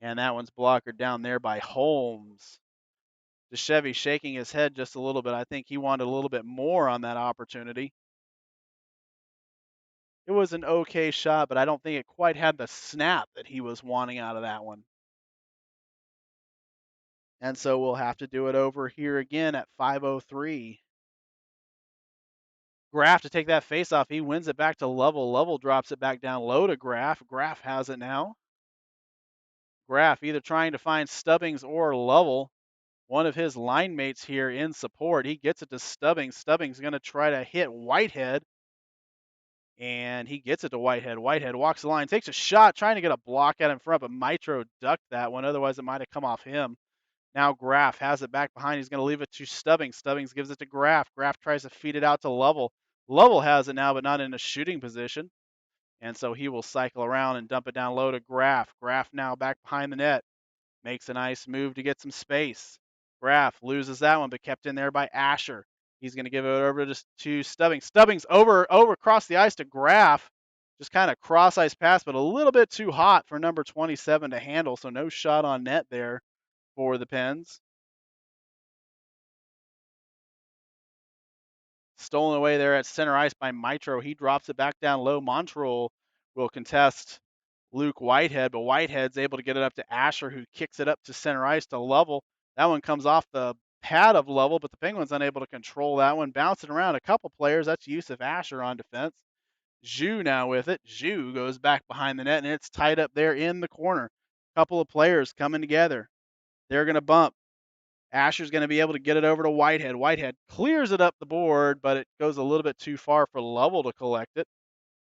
and that one's blockered down there by Holmes. DeChevy shaking his head just a little bit. I think he wanted a little bit more on that opportunity. It was an okay shot, but I don't think it quite had the snap that he was wanting out of that one. And so we'll have to do it over here again at 5:03. Graf to take that face off. He wins it back to Level. Level drops it back down low to Graf. Graf has it now. Graf either trying to find Stubbings or Lovell. One of his line mates here in support. He gets it to Stubbings. Stubbings going to try to hit Whitehead. And he gets it to Whitehead. Whitehead walks the line, takes a shot, trying to get a block out in front, but Mitro ducked that one. Otherwise, it might have come off him. Now Graf has it back behind. He's going to leave it to Stubbings. Stubbings gives it to Graf. Graf tries to feed it out to Lovell. Lovell has it now, but not in a shooting position. And so he will cycle around and dump it down low to Graf. Graf now back behind the net. Makes a nice move to get some space. Graf loses that one, but kept in there by Asher. He's going to give it over to Stubbings. Stubbings over across the ice to Graf. Just kind of cross ice pass, but a little bit too hot for number 27 to handle. So no shot on net there for the Pens. Stolen away there at center ice by Mitro. He drops it back down low. Montrell will contest Luke Whitehead, but Whitehead's able to get it up to Asher, who kicks it up to center ice to Lovell. That one comes off the pad of Lovell, but the Penguins unable to control that one. Bouncing around a couple players. That's Yusuf Asher on defense. Zhu now with it. Zhu goes back behind the net, and it's tied up there in the corner. Couple of players coming together. They're going to bump. Asher's going to be able to get it over to Whitehead. Whitehead clears it up the board, but it goes a little bit too far for Lovell to collect it.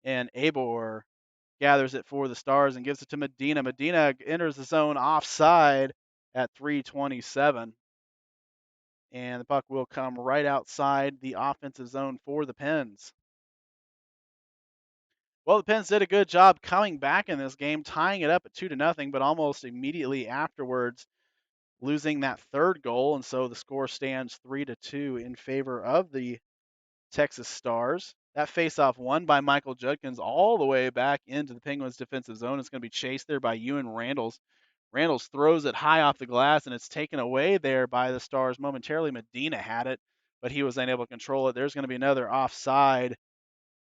And Abor gathers it for the Stars and gives it to Medina. Medina enters the zone offside at 3:27. And the puck will come right outside the offensive zone for the Pens. Well, the Pens did a good job coming back in this game, tying it up at 2-0, but almost immediately afterwards losing that third goal, and so the score stands 3-2 in favor of the Texas Stars. That faceoff won by Michael Judkins all the way back into the Penguins' defensive zone. It's going to be chased there by Ewan Randalls. Randalls throws it high off the glass, and it's taken away there by the Stars momentarily. Medina had it, but he was unable to control it. There's going to be another offside,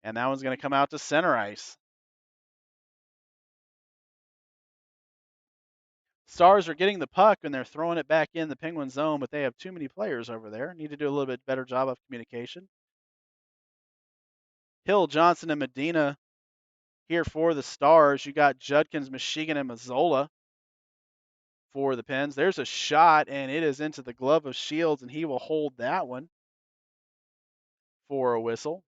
and that one's going to come out to center ice. Stars are getting the puck, and they're throwing it back in the Penguin zone, but they have too many players over there. Need to do a little bit better job of communication. Hill, Johnson, and Medina here for the Stars. You got Judkins, Michigan, and Mazzola for the Pens. There's a shot, and it is into the glove of Shields, and he will hold that one for a whistle.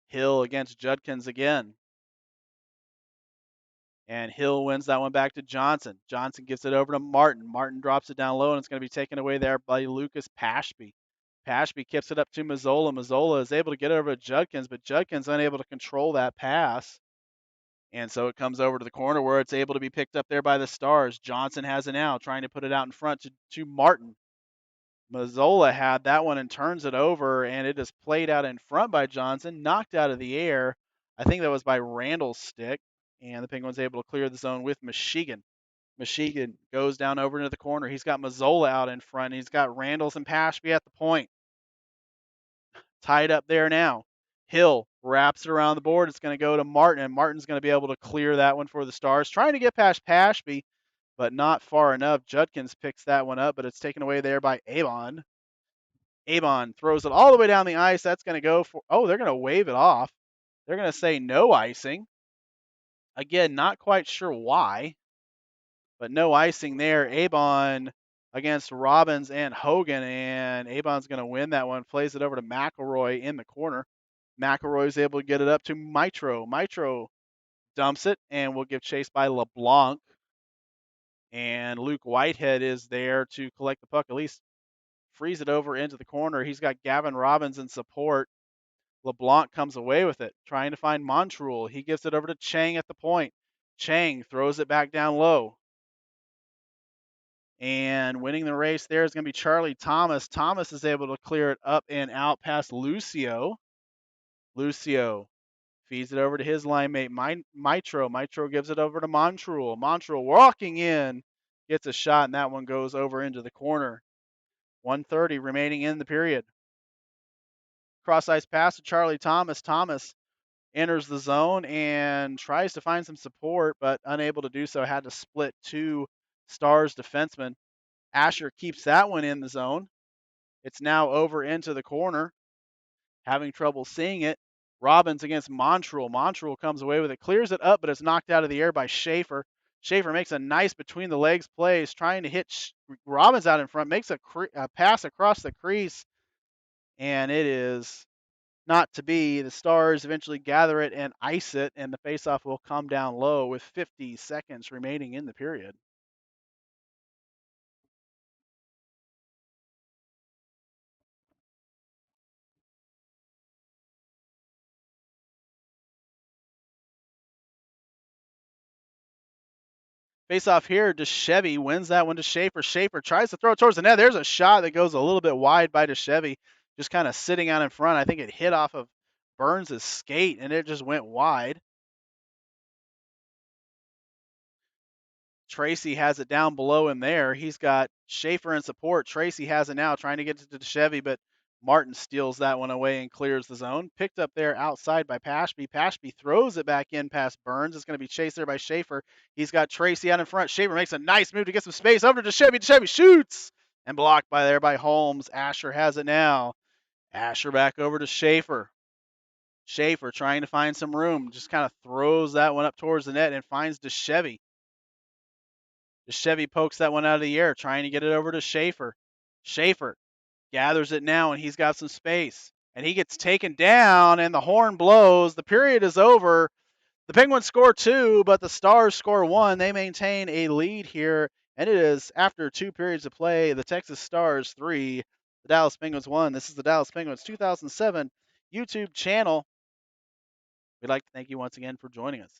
Hill against Judkins again. And Hill wins that one back to Johnson. Johnson gives it over to Martin. Martin drops it down low, and it's going to be taken away there by Lucas Pashby. Pashby kicks it up to Mazzola. Mazzola is able to get it over to Judkins, but Judkins unable to control that pass. And so it comes over to the corner where it's able to be picked up there by the Stars. Johnson has it now, trying to put it out in front to Martin. Mazzola had that one and turns it over, and it is played out in front by Johnson, knocked out of the air. I think that was by Randall's stick, and the Penguins able to clear the zone with Michigan. Michigan goes down over into the corner. He's got Mazzola out in front. He's got Randalls and Pashby at the point. Tied up there now. Hill wraps it around the board. It's going to go to Martin, and Martin's going to be able to clear that one for the Stars. Trying to get past Pashby, but not far enough. Judkins picks that one up, but it's taken away there by Avon. Avon throws it all the way down the ice. That's going to go for, oh, they're going to wave it off. They're going to say no icing. Again, not quite sure why, but no icing there. Avon against Robbins and Hogan, and Avon's going to win that one. Plays it over to McElroy in the corner. McElroy's able to get it up to Mitro. Mitro dumps it and will give chase by LeBlanc. And Luke Whitehead is there to collect the puck, at least freeze it over into the corner. He's got Gavin Robbins in support. LeBlanc comes away with it, trying to find Montreuil. He gives it over to Chang at the point. Chang throws it back down low. And winning the race there is going to be Charlie Thomas. Thomas is able to clear it up and out past Lucio. Lucio feeds it over to his line mate, Mitro. Mitro gives it over to Montreuil. Montreuil walking in, gets a shot, and that one goes over into the corner. 1:30 remaining in the period. Cross ice pass to Charlie Thomas. Thomas enters the zone and tries to find some support, but unable to do so. Had to split two Stars defensemen. Asher keeps that one in the zone. It's now over into the corner. Having trouble seeing it. Robbins against Montreuil. Montreuil comes away with it, clears it up, but it's knocked out of the air by Schaefer. Schaefer makes a nice between the legs plays, trying to hit Robbins out in front, makes a pass across the crease, and it is not to be. The Stars eventually gather it and ice it, and the faceoff will come down low with 50 seconds remaining in the period. Face off here, DeChevy wins that one to Schaefer. Schaefer tries to throw it towards the net. There's a shot that goes a little bit wide by DeChevy, just kind of sitting out in front. I think it hit off of Burns' skate, and it just went wide. Tracy has it down below him there. He's got Schaefer in support. Tracy has it now, trying to get to DeChevy, but Martin steals that one away and clears the zone. Picked up there outside by Pashby. Pashby throws it back in past Burns. It's going to be chased there by Schaefer. He's got Tracy out in front. Schaefer makes a nice move to get some space over to DeChevy. DeChevy shoots and blocked by Holmes. Asher has it now. Asher back over to Schaefer. Schaefer trying to find some room. Just kind of throws that one up towards the net and finds DeChevy. Chevy pokes that one out of the air, trying to get it over to Schaefer. Schaefer gathers it now, and he's got some space. And he gets taken down, and the horn blows. The period is over. The Penguins score two, but the Stars score one. They maintain a lead here, and it is, after 2 periods of play, the Texas Stars 3, the Dallas Penguins 1. This is the Dallas Penguins 2007 YouTube channel. We'd like to thank you once again for joining us.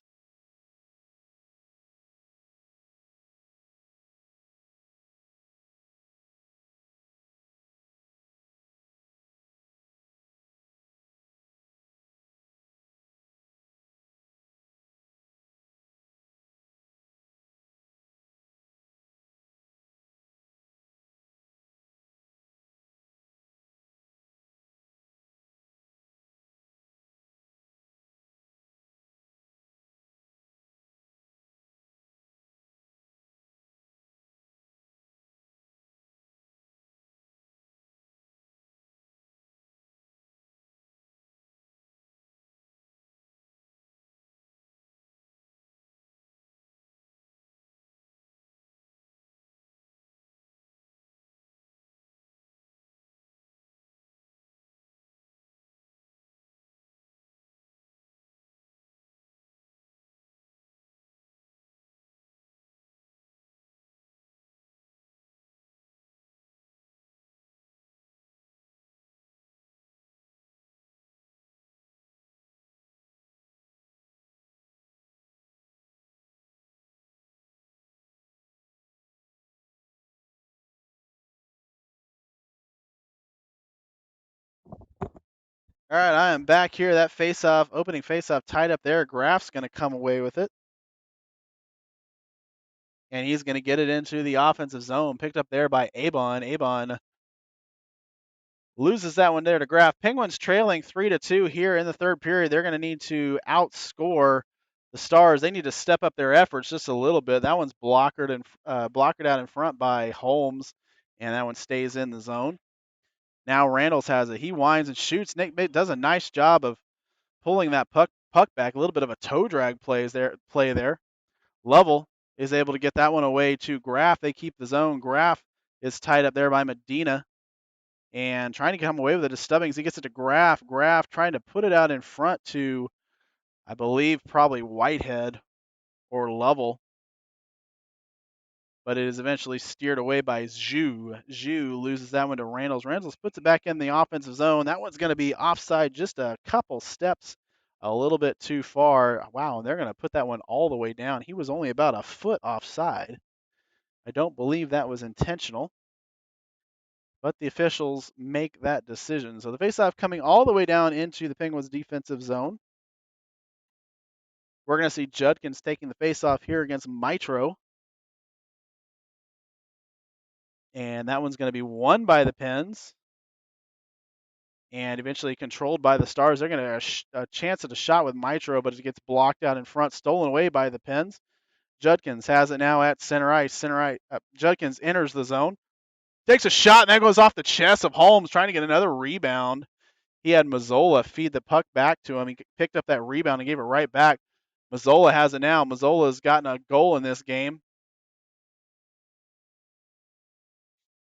All right, I am back here. That face-off, opening face-off tied up there. Graf's going to come away with it. And he's going to get it into the offensive zone. Picked up there by Abon. Abon loses that one there to Graf. Penguins trailing 3-2 here in the third period. They're going to need to outscore the Stars. They need to step up their efforts just a little bit. That one's blockered out in front by Holmes, and that one stays in the zone. Now Randalls has it. He winds and shoots. Nick does a nice job of pulling that puck back. A little bit of a toe drag play there. Lovell is able to get that one away to Graf. They keep the zone. Graf is tied up there by Medina and trying to come away with it to Stubbings. He gets it to Graf. Graf trying to put it out in front to, I believe, probably Whitehead or Lovell. But it is eventually steered away by Zhu. Zhu loses that one to Randalls. Randalls puts it back in the offensive zone. That one's going to be offside just a couple steps, a little bit too far. Wow, and they're going to put that one all the way down. He was only about a foot offside. I don't believe that was intentional, but the officials make that decision. So the faceoff coming all the way down into the Penguins' defensive zone. We're going to see Judkins taking the faceoff here against Mitro. And that one's going to be won by the Pens and eventually controlled by the Stars. They're going to have a chance at a shot with Mitro, but it gets blocked out in front, stolen away by the Pens. Judkins has it now at center ice. Judkins enters the zone, takes a shot, and that goes off the chest of Holmes, trying to get another rebound. He had Mazzola feed the puck back to him. He picked up that rebound and gave it right back. Mazzola has it now. Mazzola's gotten a goal in this game.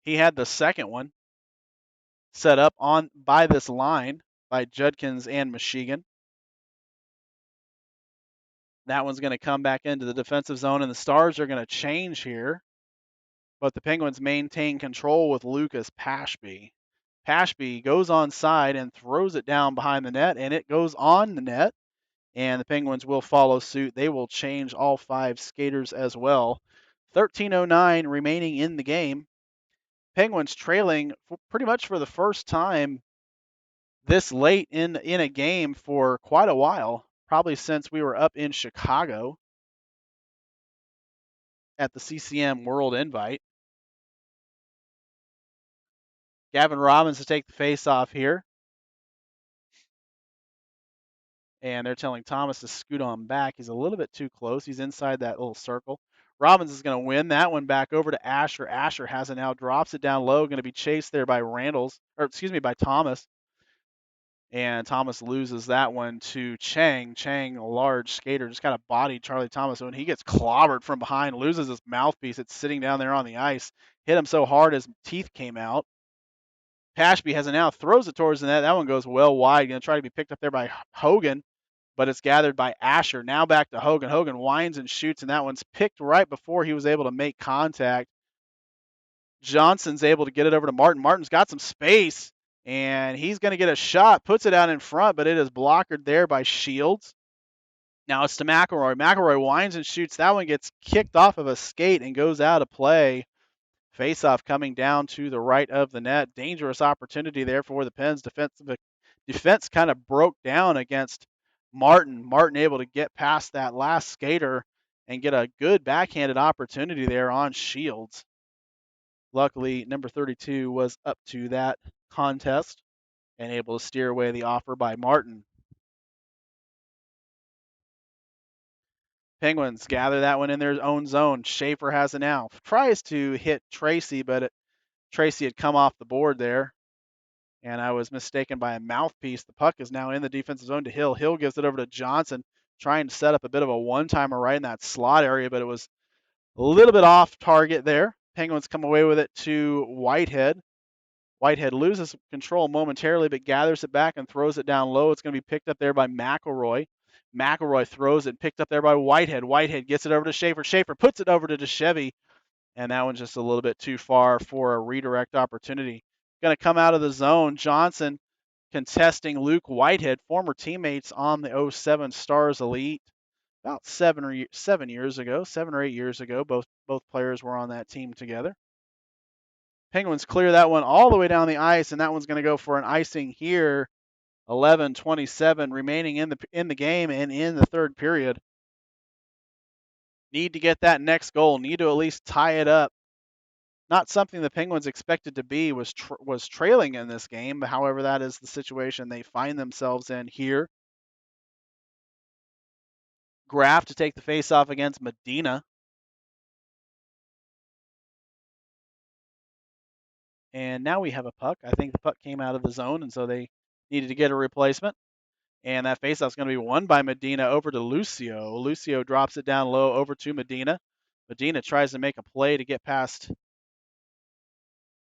He had the second one set up on by this line by Judkins and Michigan. That one's going to come back into the defensive zone, and the Stars are going to change here. But the Penguins maintain control with Lucas Pashby. Pashby goes onside and throws it down behind the net, and it goes on the net. And the Penguins will follow suit. They will change all 5 skaters as well. 13:09 remaining in the game. Penguins trailing pretty much for the first time this late in a game for quite a while, probably since we were up in Chicago at the CCM World Invite. Gavin Robbins to take the face-off here. And they're telling Thomas to scoot on back. He's a little bit too close. He's inside that little circle. Robbins is going to win that one back over to Asher. Asher has it now, drops it down low, going to be chased there by by Thomas. And Thomas loses that one to Chang. Chang, a large skater, just kind of bodied Charlie Thomas. When he gets clobbered from behind, loses his mouthpiece. It's sitting down there on the ice. Hit him so hard his teeth came out. Pashby has it now, throws it towards the net. That one goes well wide. Going to try to be picked up there by Hogan, but it's gathered by Asher. Now back to Hogan. Hogan winds and shoots, and that one's picked right before he was able to make contact. Johnson's able to get it over to Martin. Martin's got some space, and he's going to get a shot, puts it out in front, but it is blocked there by Shields. Now it's to McElroy. McElroy winds and shoots. That one gets kicked off of a skate and goes out of play. Face-off coming down to the right of the net. Dangerous opportunity there for the Pens. Defense kind of broke down against Martin. Martin able to get past that last skater and get a good backhanded opportunity there on Shields. Luckily, number 32 was up to that contest and able to steer away the offer by Martin. Penguins gather that one in their own zone. Schaefer has it now. Tries to hit Tracy, but Tracy had come off the board there, and I was mistaken by a mouthpiece. The puck is now in the defensive zone to Hill. Hill gives it over to Johnson, trying to set up a bit of a one-timer right in that slot area, but it was a little bit off target there. Penguins come away with it to Whitehead. Whitehead loses control momentarily, but gathers it back and throws it down low. It's going to be picked up there by McElroy. McElroy throws it, picked up there by Whitehead. Whitehead gets it over to Schaefer. Schaefer puts it over to DeChevy, and that one's just a little bit too far for a redirect opportunity. Going to come out of the zone. Johnson contesting Luke Whitehead, former teammates on the 07 Stars Elite about 7 or 8 years ago. Both players were on that team together. Penguins clear that one all the way down the ice, and that one's going to go for an icing here 11:27 remaining in the game and in the third period. Need to get that next goal. Need to at least tie it up. Not something the Penguins expected to be, was trailing in this game. However, that is the situation they find themselves in here. Graf to take the faceoff against Medina. And now we have a puck. I think the puck came out of the zone, and so they needed to get a replacement. And that faceoff is going to be won by Medina over to Lucio. Lucio drops it down low over to Medina. Medina tries to make a play to get past.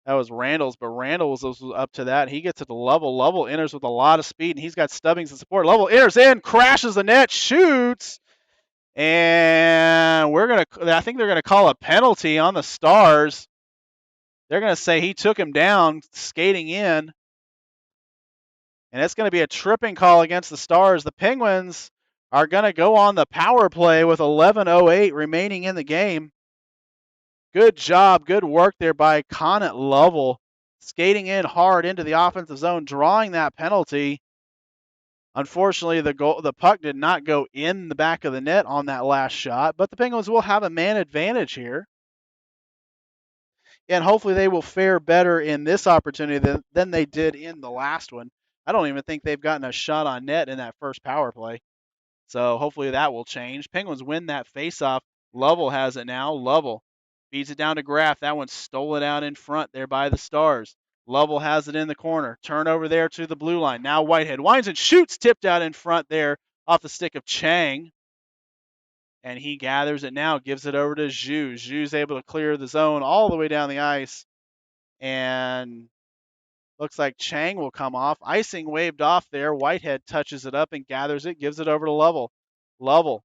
That was Randall's, but Randall was up to that. He gets it to Lovell. Lovell enters with a lot of speed, and he's got Stubbings in support. Lovell enters in, crashes the net, shoots, and I think they're gonna call a penalty on the Stars. They're gonna say he took him down skating in, and it's gonna be a tripping call against the Stars. The Penguins are gonna go on the power play with 11:08 remaining in the game. Good job, good work there by Connett Lovell, skating in hard into the offensive zone, drawing that penalty. Unfortunately, the puck did not go in the back of the net on that last shot, but the Penguins will have a man advantage here. And hopefully they will fare better in this opportunity than they did in the last one. I don't even think they've gotten a shot on net in that first power play. So hopefully that will change. Penguins win that faceoff. Lovell has it now. Lovell feeds it down to Graf. That one stolen out in front there by the Stars. Lovell has it in the corner. Turnover there to the blue line. Now Whitehead winds and shoots, tipped out in front there off the stick of Chang. And he gathers it now, gives it over to Zhu. Zhu's able to clear the zone all the way down the ice. And looks like Chang will come off. Icing waved off there. Whitehead touches it up and gathers it, gives it over to Lovell. Lovell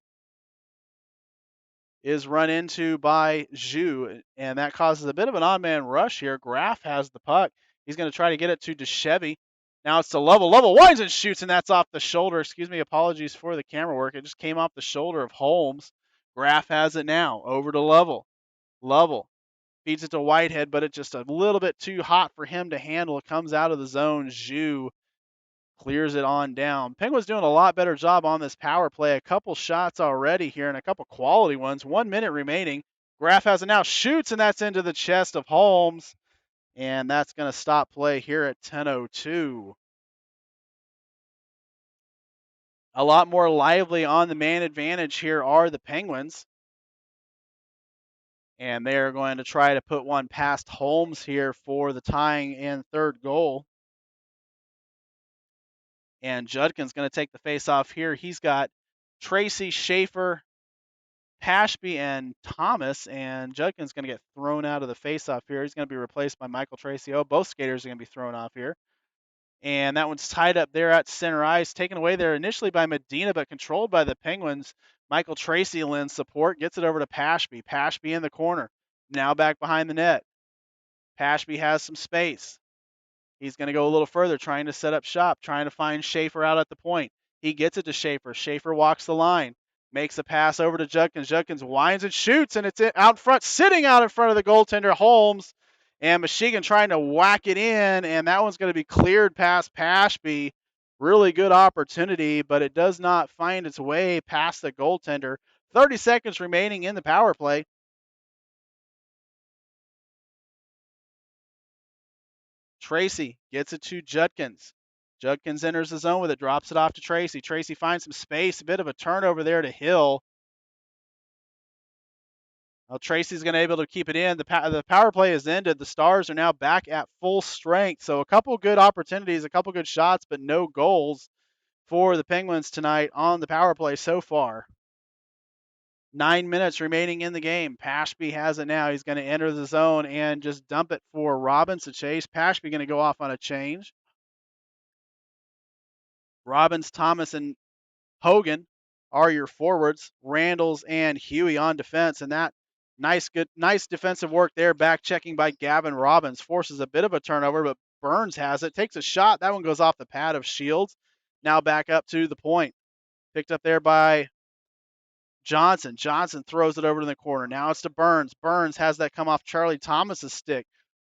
is run into by Zhu, and that causes a bit of an odd man rush here. Graf has the puck. He's going to try to get it to DeChevy. Now it's to Lovell. Lovell winds and shoots, and that's off the shoulder. Excuse me, apologies for the camera work. It just came off the shoulder of Holmes. Graf has it now. Over to Lovell. Lovell feeds it to Whitehead, but it's just a little bit too hot for him to handle. It comes out of the zone. Zhu clears it on down. Penguins doing a lot better job on this power play. A couple shots already here and a couple quality ones. 1 minute remaining. Graf has it now. Shoots, and that's into the chest of Holmes. And that's going to stop play here at 10:02. A lot more lively on the man advantage here are the Penguins. And they're going to try to put one past Holmes here for the tying and third goal. And Judkin's going to take the face off here. He's got Tracy, Schaefer, Pashby, and Thomas. And Judkin's going to get thrown out of the face-off here. He's going to be replaced by Michael Tracy. Oh, both skaters are going to be thrown off here. And that one's tied up there at center ice. Taken away there initially by Medina, but controlled by the Penguins. Michael Tracy lends support. Gets it over to Pashby. Pashby in the corner. Now back behind the net. Pashby has some space. He's going to go a little further, trying to set up shop, trying to find Schaefer out at the point. He gets it to Schaefer. Schaefer walks the line, makes a pass over to Judkins. Judkins winds and shoots, and it's out front, sitting out in front of the goaltender, Holmes. And Michigan trying to whack it in, and that one's going to be cleared past Pashby. Really good opportunity, but it does not find its way past the goaltender. 30 seconds remaining in the power play. Tracy gets it to Judkins. Judkins enters the zone with it, drops it off to Tracy. Tracy finds some space, a bit of a turnover there to Hill. Well, Tracy's going to be able to keep it in. The power play is ended. The Stars are now back at full strength. So a couple good opportunities, a couple good shots, but no goals for the Penguins tonight on the power play so far. 9 minutes remaining in the game. Pashby has it now. He's going to enter the zone and just dump it for Robbins to chase. Pashby going to go off on a change. Robbins, Thomas, and Hogan are your forwards. Randalls and Huey on defense, and that nice defensive work there. Back checking by Gavin Robbins forces a bit of a turnover, but Burns has it. Takes a shot. That one goes off the pad of Shields. Now back up to the point. Picked up there by Johnson. Johnson throws it over to the corner. Now it's to Burns. Burns has that come off Charlie Thomas's stick.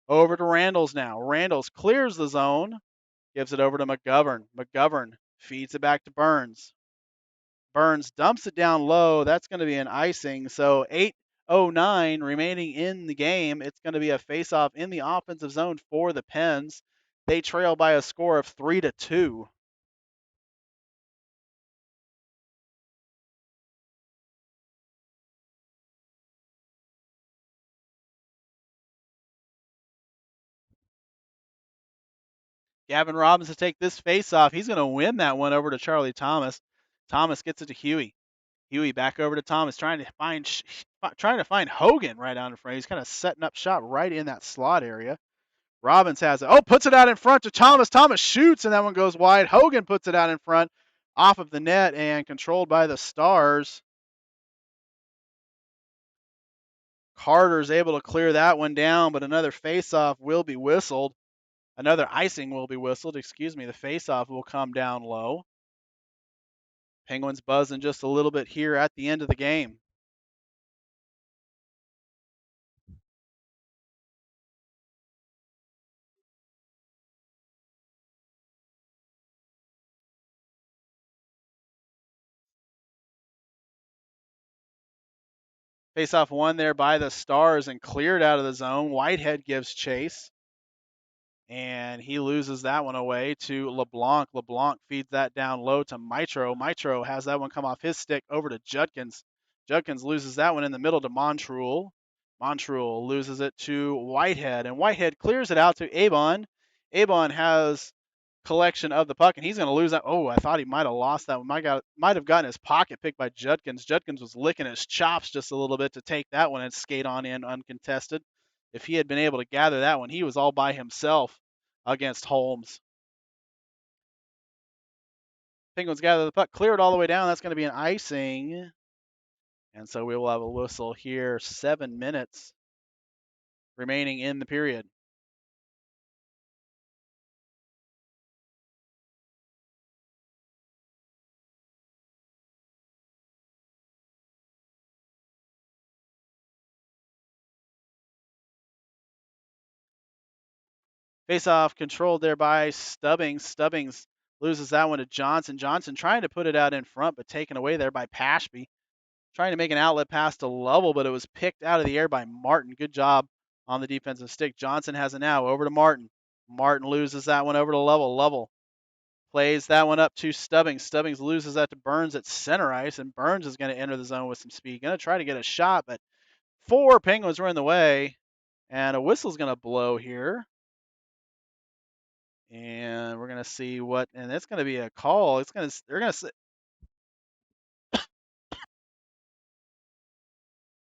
Over to Randalls now. Randalls clears the zone. Gives it over to McGovern. McGovern feeds it back to Burns. Burns dumps it down low. That's going to be an icing. So 8:09 remaining in the game. It's going to be a face-off in the offensive zone for the Pens. They trail by a score of 3-2. Gavin Robbins to take this face-off. He's going to win that one over to Charlie Thomas. Thomas gets it to Huey. Huey back over to Thomas, trying to find Hogan right out in front. He's kind of setting up shop right in that slot area. Robbins has it. Oh, puts it out in front to Thomas. Thomas shoots, and that one goes wide. Hogan puts it out in front, off of the net, and controlled by the Stars. Carter's able to clear that one down, but another face-off will be whistled. Another icing will be whistled. Excuse me. The face-off will come down low. Penguins buzzing just a little bit here at the end of the game. Face-off won there by the Stars and cleared out of the zone. Whitehead gives chase, and he loses that one away to LeBlanc. LeBlanc feeds that down low to Mitro. Mitro has that one come off his stick over to Judkins. Judkins loses that one in the middle to Montreuil. Montreuil loses it to Whitehead, and Whitehead clears it out to Avon. Avon has collection of the puck, and he's going to lose that. Oh, I thought he might have lost that one. Might have gotten his pocket picked by Judkins. Judkins was licking his chops just a little bit to take that one and skate on in uncontested. If he had been able to gather that one, he was all by himself against Holmes. Penguins gather the puck, clear it all the way down. That's going to be an icing. And so we will have a whistle here. 7 minutes remaining in the period. Face-off controlled there by Stubbings. Stubbings loses that one to Johnson. Johnson trying to put it out in front, but taken away there by Pashby. Trying to make an outlet pass to Lovell, but it was picked out of the air by Martin. Good job on the defensive stick. Johnson has it now over to Martin. Martin loses that one over to Lovell. Lovell plays that one up to Stubbings. Stubbings loses that to Burns at center ice, and Burns is going to enter the zone with some speed. Going to try to get a shot, but 4 Penguins were in the way, and a whistle's going to blow here. And we're going to see what, and it's going to be a call. They're going to,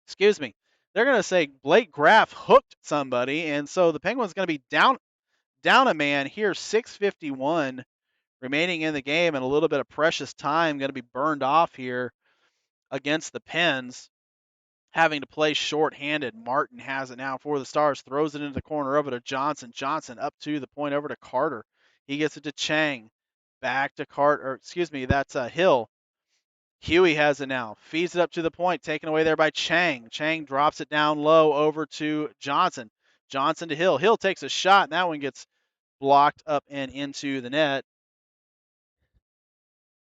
excuse me, they're going to say Blake Graff hooked somebody, and so the Penguins going to be down a man here. 6:51 remaining in the game, and a little bit of precious time going to be burned off here against the Pens, having to play short-handed. Martin has it now for the Stars, throws it into the corner over to Johnson. Johnson up to the point over to Carter. He gets it to Chang. Back to Carter, or excuse me, that's Hill. Huey has it now. Feeds it up to the point, taken away there by Chang. Chang drops it down low over to Johnson. Johnson to Hill. Hill takes a shot, and that one gets blocked up and into the net.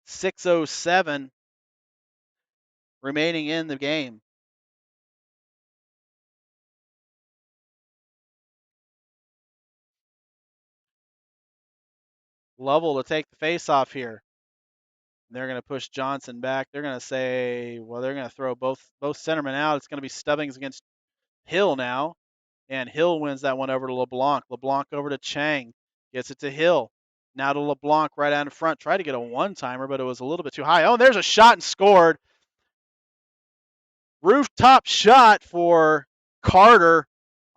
6:07 remaining in the game. Lovell to take the face-off here. They're going to push Johnson back. They're going to say, well, they're going to throw both centermen out. It's going to be Stubbings against Hill now, and Hill wins that one over to LeBlanc. LeBlanc over to Chang. Gets it to Hill. Now to LeBlanc right out in front. Tried to get a one-timer, but it was a little bit too high. Oh, and there's a shot and scored. Rooftop shot for Carter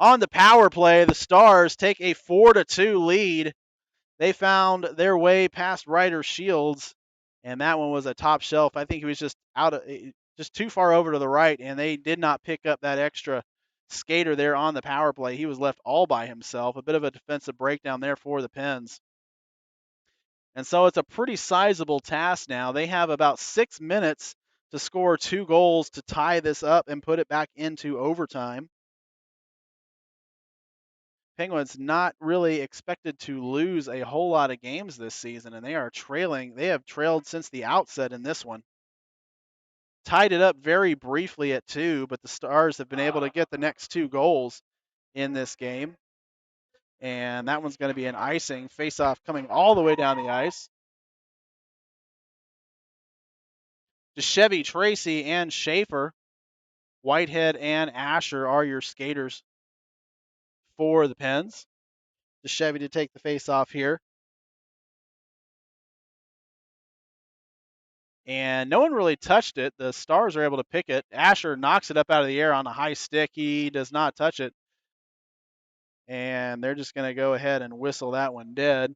on the power play. The Stars take a 4-2 lead. They found their way past Ryder Shields, and that one was a top shelf. I think he was just too far over to the right, and they did not pick up that extra skater there on the power play. He was left all by himself. A bit of a defensive breakdown there for the Pens. And so it's a pretty sizable task now. They have about 6 minutes to score 2 goals to tie this up and put it back into overtime. Penguins not really expected to lose a whole lot of games this season, and they are trailing. They have trailed since the outset in this one. Tied it up very briefly at 2, but the Stars have been able to get the next 2 goals in this game. And that one's going to be an icing. Face-off coming all the way down the ice. DeChevy, Tracy, and Schaefer. Whitehead and Asher are your skaters for the Pens. DeChevy to take the face-off here. And no one really touched it. The Stars are able to pick it. Asher knocks it up out of the air on a high stick. He does not touch it. And they're just going to go ahead and whistle that one dead.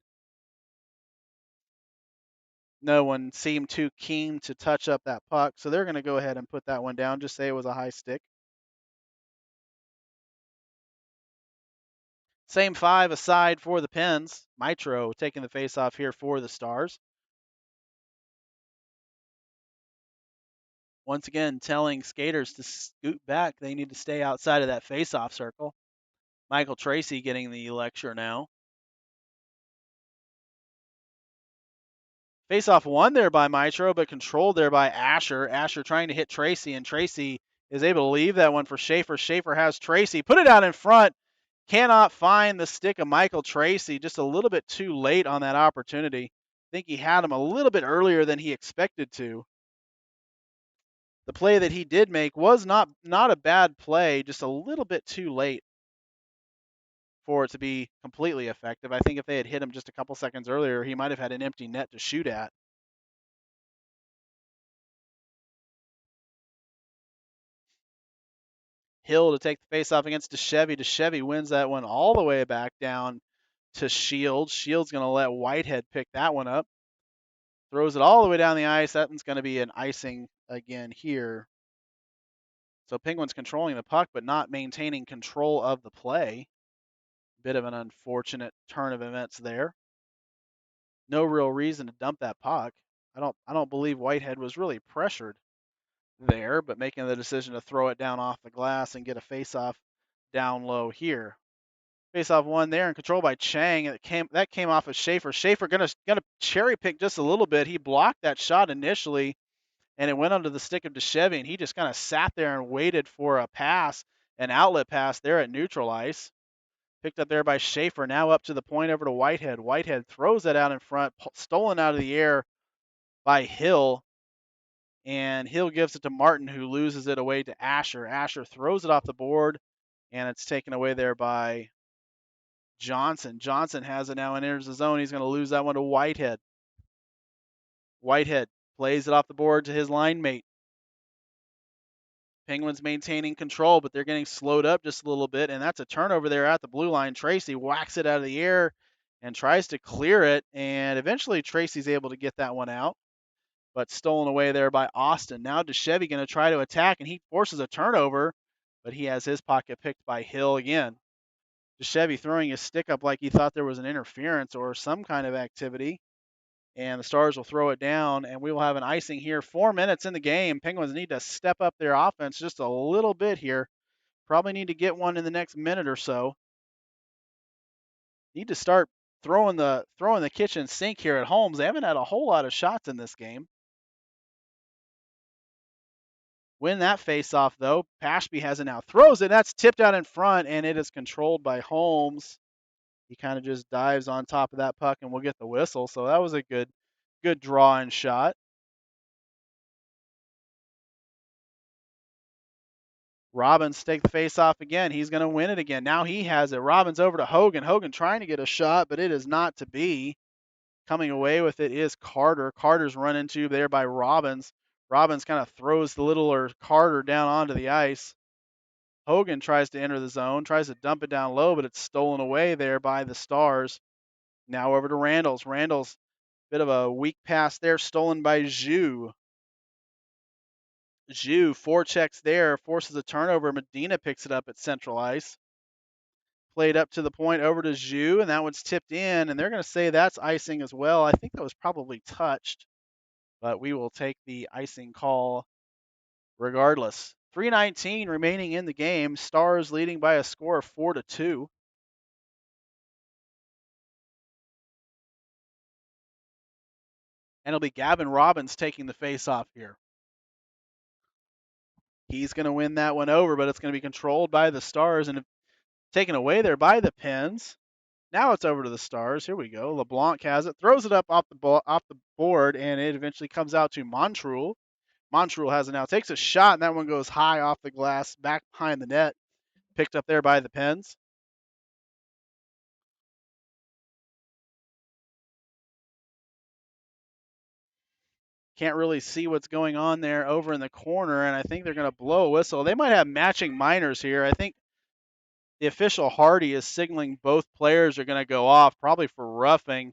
No one seemed too keen to touch up that puck, so they're going to go ahead and put that one down. Just say it was a high stick. Same 5 aside for the Pens. Mitro taking the face-off here for the Stars. Once again, telling skaters to scoot back. They need to stay outside of that face-off circle. Michael Tracy getting the lecture now. Face-off won there by Mitro, but controlled there by Asher. Asher trying to hit Tracy, and Tracy is able to leave that one for Schaefer. Schaefer has Tracy. Put it out in front. Cannot find the stick of Michael Tracy. Just a little bit too late on that opportunity. I think he had him a little bit earlier than he expected to. The play that he did make was not a bad play, just a little bit too late for it to be completely effective. I think if they had hit him just a couple seconds earlier, he might have had an empty net to shoot at. Hill to take the face-off against DeChevy. DeChevy wins that one all the way back down to Shields. Shields going to let Whitehead pick that one up. Throws it all the way down the ice. That one's going to be an icing again here. So Penguins controlling the puck, but not maintaining control of the play. Bit of an unfortunate turn of events there. No real reason to dump that puck. I don't believe Whitehead was really pressured there, but making the decision to throw it down off the glass and get a face-off down low here. Face-off one there and controlled by Chang. That came off of Schaefer. Schaefer gonna cherry pick just a little bit. He blocked that shot initially, and it went under the stick of DeChevy, and he just kind of sat there and waited for a pass, an outlet pass there at neutral ice. Picked up there by Schaefer. Now up to the point over to Whitehead. Whitehead throws that out in front, stolen out of the air by Hill. And Hill gives it to Martin, who loses it away to Asher. Asher throws it off the board, and it's taken away there by Johnson. Johnson has it now and enters the zone. He's going to lose that one to Whitehead. Whitehead plays it off the board to his line mate. Penguins maintaining control, but they're getting slowed up just a little bit, and that's a turnover there at the blue line. Tracy whacks it out of the air and tries to clear it, and eventually Tracy's able to get that one out, but stolen away there by Austin. Now DeChevy going to try to attack, and he forces a turnover, but he has his pocket picked by Hill again. DeChevy throwing his stick up like he thought there was an interference or some kind of activity. And the Stars will throw it down, and we will have an icing here. 4 minutes in the game. Penguins need to step up their offense just a little bit here. Probably need to get one in the next minute or so. Need to start throwing the kitchen sink here at Holmes. They haven't had a whole lot of shots in this game. Win that face-off, though. Pashby has it now. Throws it. That's tipped out in front, and it is controlled by Holmes. He kind of just dives on top of that puck, and we'll get the whistle. So that was a good draw and shot. Robbins take the face-off again. He's going to win it again. Now he has it. Robbins over to Hogan. Hogan trying to get a shot, but it is not to be. Coming away with it is Carter. Carter's run into there by Robbins. Robbins kind of throws the littler Carter down onto the ice. Hogan tries to enter the zone, tries to dump it down low, but it's stolen away there by the Stars. Now over to Randall's. Randall's bit of a weak pass there, stolen by Zhu. Zhu forechecks there, forces a turnover. Medina picks it up at central ice. Played up to the point over to Zhu, and that one's tipped in, and they're going to say that's icing as well. I think that was probably touched, but we will take the icing call regardless. 3:19 remaining in the game. Stars leading by a score of 4-2. And it'll be Gavin Robbins taking the face-off here. He's going to win that one over, but it's going to be controlled by the Stars and taken away there by the Pens. Now it's over to the Stars. Here we go. LeBlanc has it, throws it up off the board, and it eventually comes out to Montreuil. Montreuil has it now, takes a shot, and that one goes high off the glass, back behind the net. Picked up there by the Pens. Can't really see what's going on there over in the corner, and I think they're going to blow a whistle. They might have matching minors here. I think the official Hardy is signaling both players are going to go off, probably for roughing.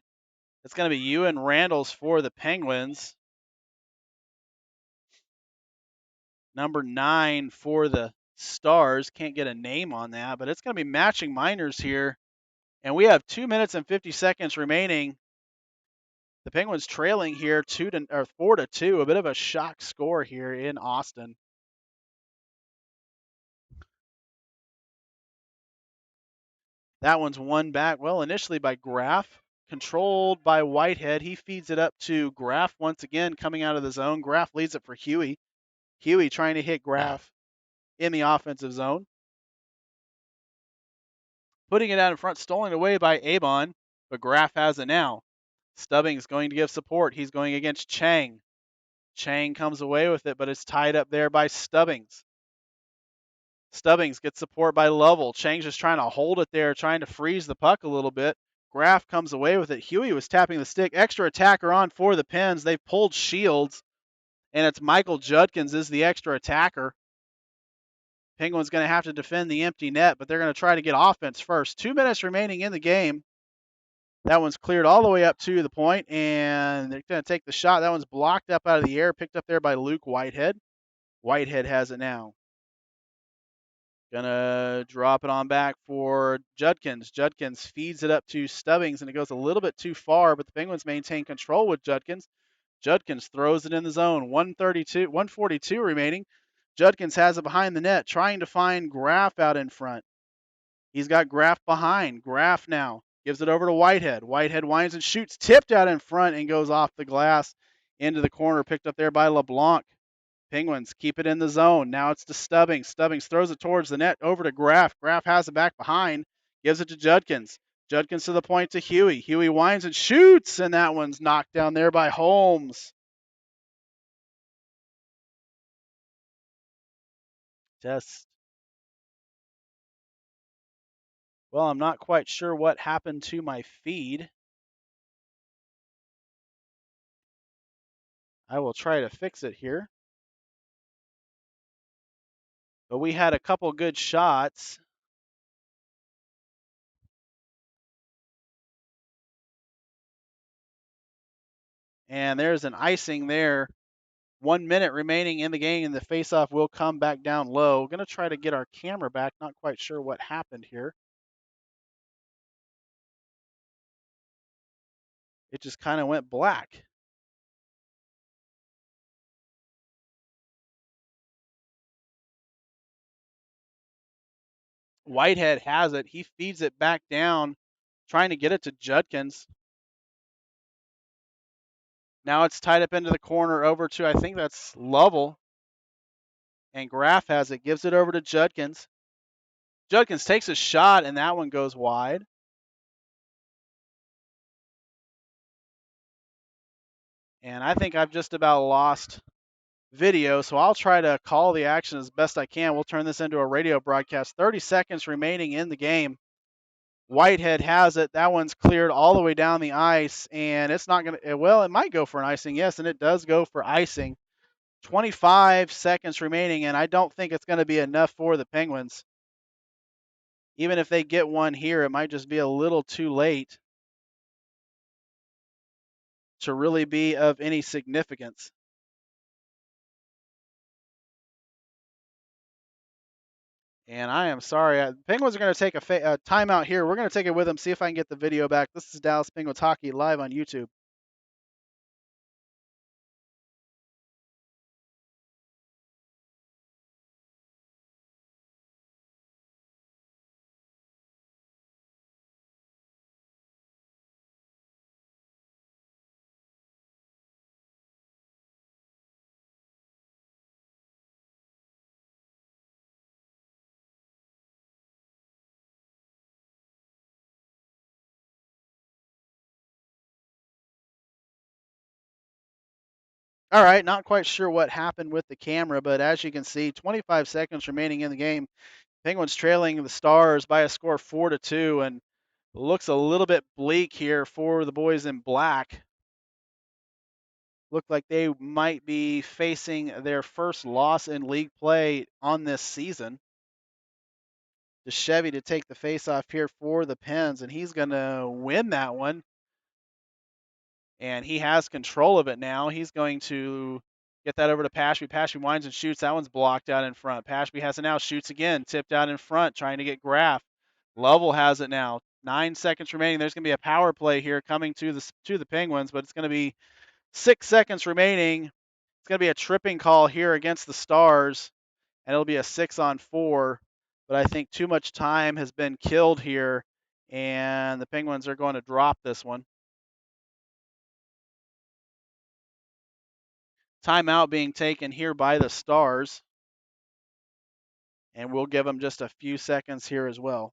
It's going to be Ewan Randalls for the Penguins. Number 9 for the Stars. Can't get a name on that, but it's going to be matching minors here. And we have 2 minutes and 50 seconds remaining. The Penguins trailing here 4-2. A bit of a shock score here in Austin. That one's won back, well, initially by Graff, controlled by Whitehead. He feeds it up to Graff once again, coming out of the zone. Graff leads it for Huey. Huey trying to hit Graff in the offensive zone. Putting it out in front, stolen away by Avon, but Graff has it now. Stubbings going to give support. He's going against Chang. Chang comes away with it, but it's tied up there by Stubbings. Stubbings gets support by Lovell. Chang's just trying to hold it there, trying to freeze the puck a little bit. Graff comes away with it. Huey was tapping the stick. Extra attacker on for the Pens. They've pulled Shields, and it's Michael Judkins is the extra attacker. Penguins going to have to defend the empty net, but they're going to try to get offense first. 2 minutes remaining in the game. That one's cleared all the way up to the point, and they're going to take the shot. That one's blocked up out of the air, picked up there by Luke Whitehead. Whitehead has it now. Gonna drop it on back for Judkins. Judkins feeds it up to Stubbings, and it goes a little bit too far, but the Penguins maintain control with Judkins. Judkins throws it in the zone. 142 remaining. Judkins has it behind the net, trying to find Graff out in front. He's got Graff behind. Graff now gives it over to Whitehead. Whitehead winds and shoots, tipped out in front and goes off the glass into the corner, picked up there by LeBlanc. Penguins keep it in the zone. Now it's to Stubbings. Stubbings throws it towards the net, over to Graff. Graff has it back behind, gives it to Judkins. Judkins to the point to Huey. Huey winds and shoots, and that one's knocked down there by Holmes. Just, well, I'm not quite sure what happened to my feed. I will try to fix it here. But we had a couple good shots. And there's an icing there. 1 minute remaining in the game, and the faceoff will come back down low. Going to try to get our camera back. Not quite sure what happened here. It just kind of went black. Whitehead has it. He feeds it back down, trying to get it to Judkins. Now it's tied up into the corner over to, I think that's Lovell. And Graff has it, gives it over to Judkins. Judkins takes a shot, and that one goes wide. And I think I've just about lost video, so I'll try to call the action as best I can. We'll turn this into a radio broadcast. 30 seconds remaining in the game. Whitehead has it. That one's cleared all the way down the ice, and it's not going to, well, it might go for an icing. Yes, and it does go for icing. 25 seconds remaining, and I don't think it's going to be enough for the Penguins. Even if they get one here, it might just be a little too late to really be of any significance. And I am sorry. Penguins are going to take a timeout here. We're going to take it with them, see if I can get the video back. This is Dallas Penguins Hockey live on YouTube. All right, not quite sure what happened with the camera, but as you can see, 25 seconds remaining in the game. Penguins trailing the Stars by a score of 4-2, and looks a little bit bleak here for the boys in black. Look like they might be facing their first loss in league play on this season. Chevy to take the faceoff here for the Pens, and he's going to win that one. And he has control of it now. He's going to get that over to Pashby. Pashby winds and shoots. That one's blocked out in front. Pashby has it now. Shoots again. Tipped out in front, trying to get Graff. Lovell has it now. 9 seconds remaining. There's going to be a power play here coming to the Penguins, but it's going to be 6 seconds remaining. It's going to be a tripping call here against the Stars, and it'll be a 6-on-4. But I think too much time has been killed here, and the Penguins are going to drop this one. Timeout being taken here by the Stars, and we'll give them just a few seconds here as well.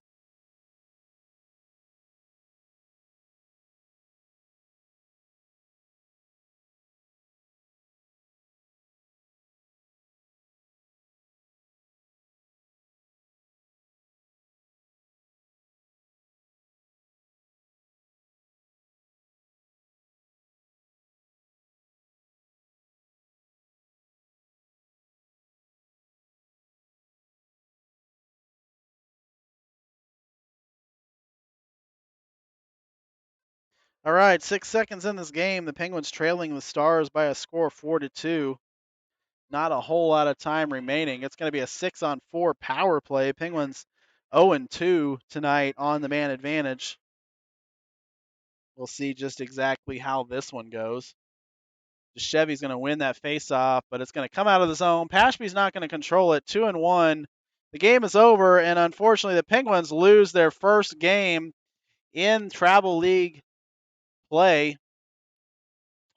All right, 6 seconds in this game. The Penguins trailing the Stars by a score of 4-2. Not a whole lot of time remaining. It's going to be a 6-on-4 power play. Penguins 0-2 tonight on the man advantage. We'll see just exactly how this one goes. Chevy's going to win that faceoff, but it's going to come out of the zone. Pashby's not going to control it. 2-1. The game is over, and unfortunately, the Penguins lose their first game in Travel League play.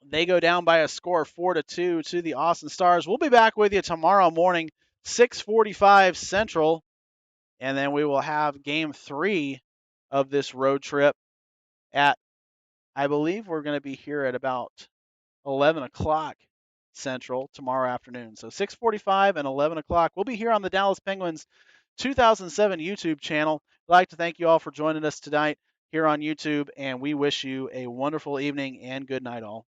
They go down by a score of 4-2 to the Austin Stars. We'll be back with you tomorrow morning, 6:45 Central, and then we will have Game 3 of this road trip at, I believe we're going to be here at about 11 o'clock Central tomorrow afternoon. So 6:45 and 11 o'clock. We'll be here on the Dallas Penguins 2007 YouTube channel. I'd like to thank you all for joining us tonight here on YouTube, and we wish you a wonderful evening and good night all.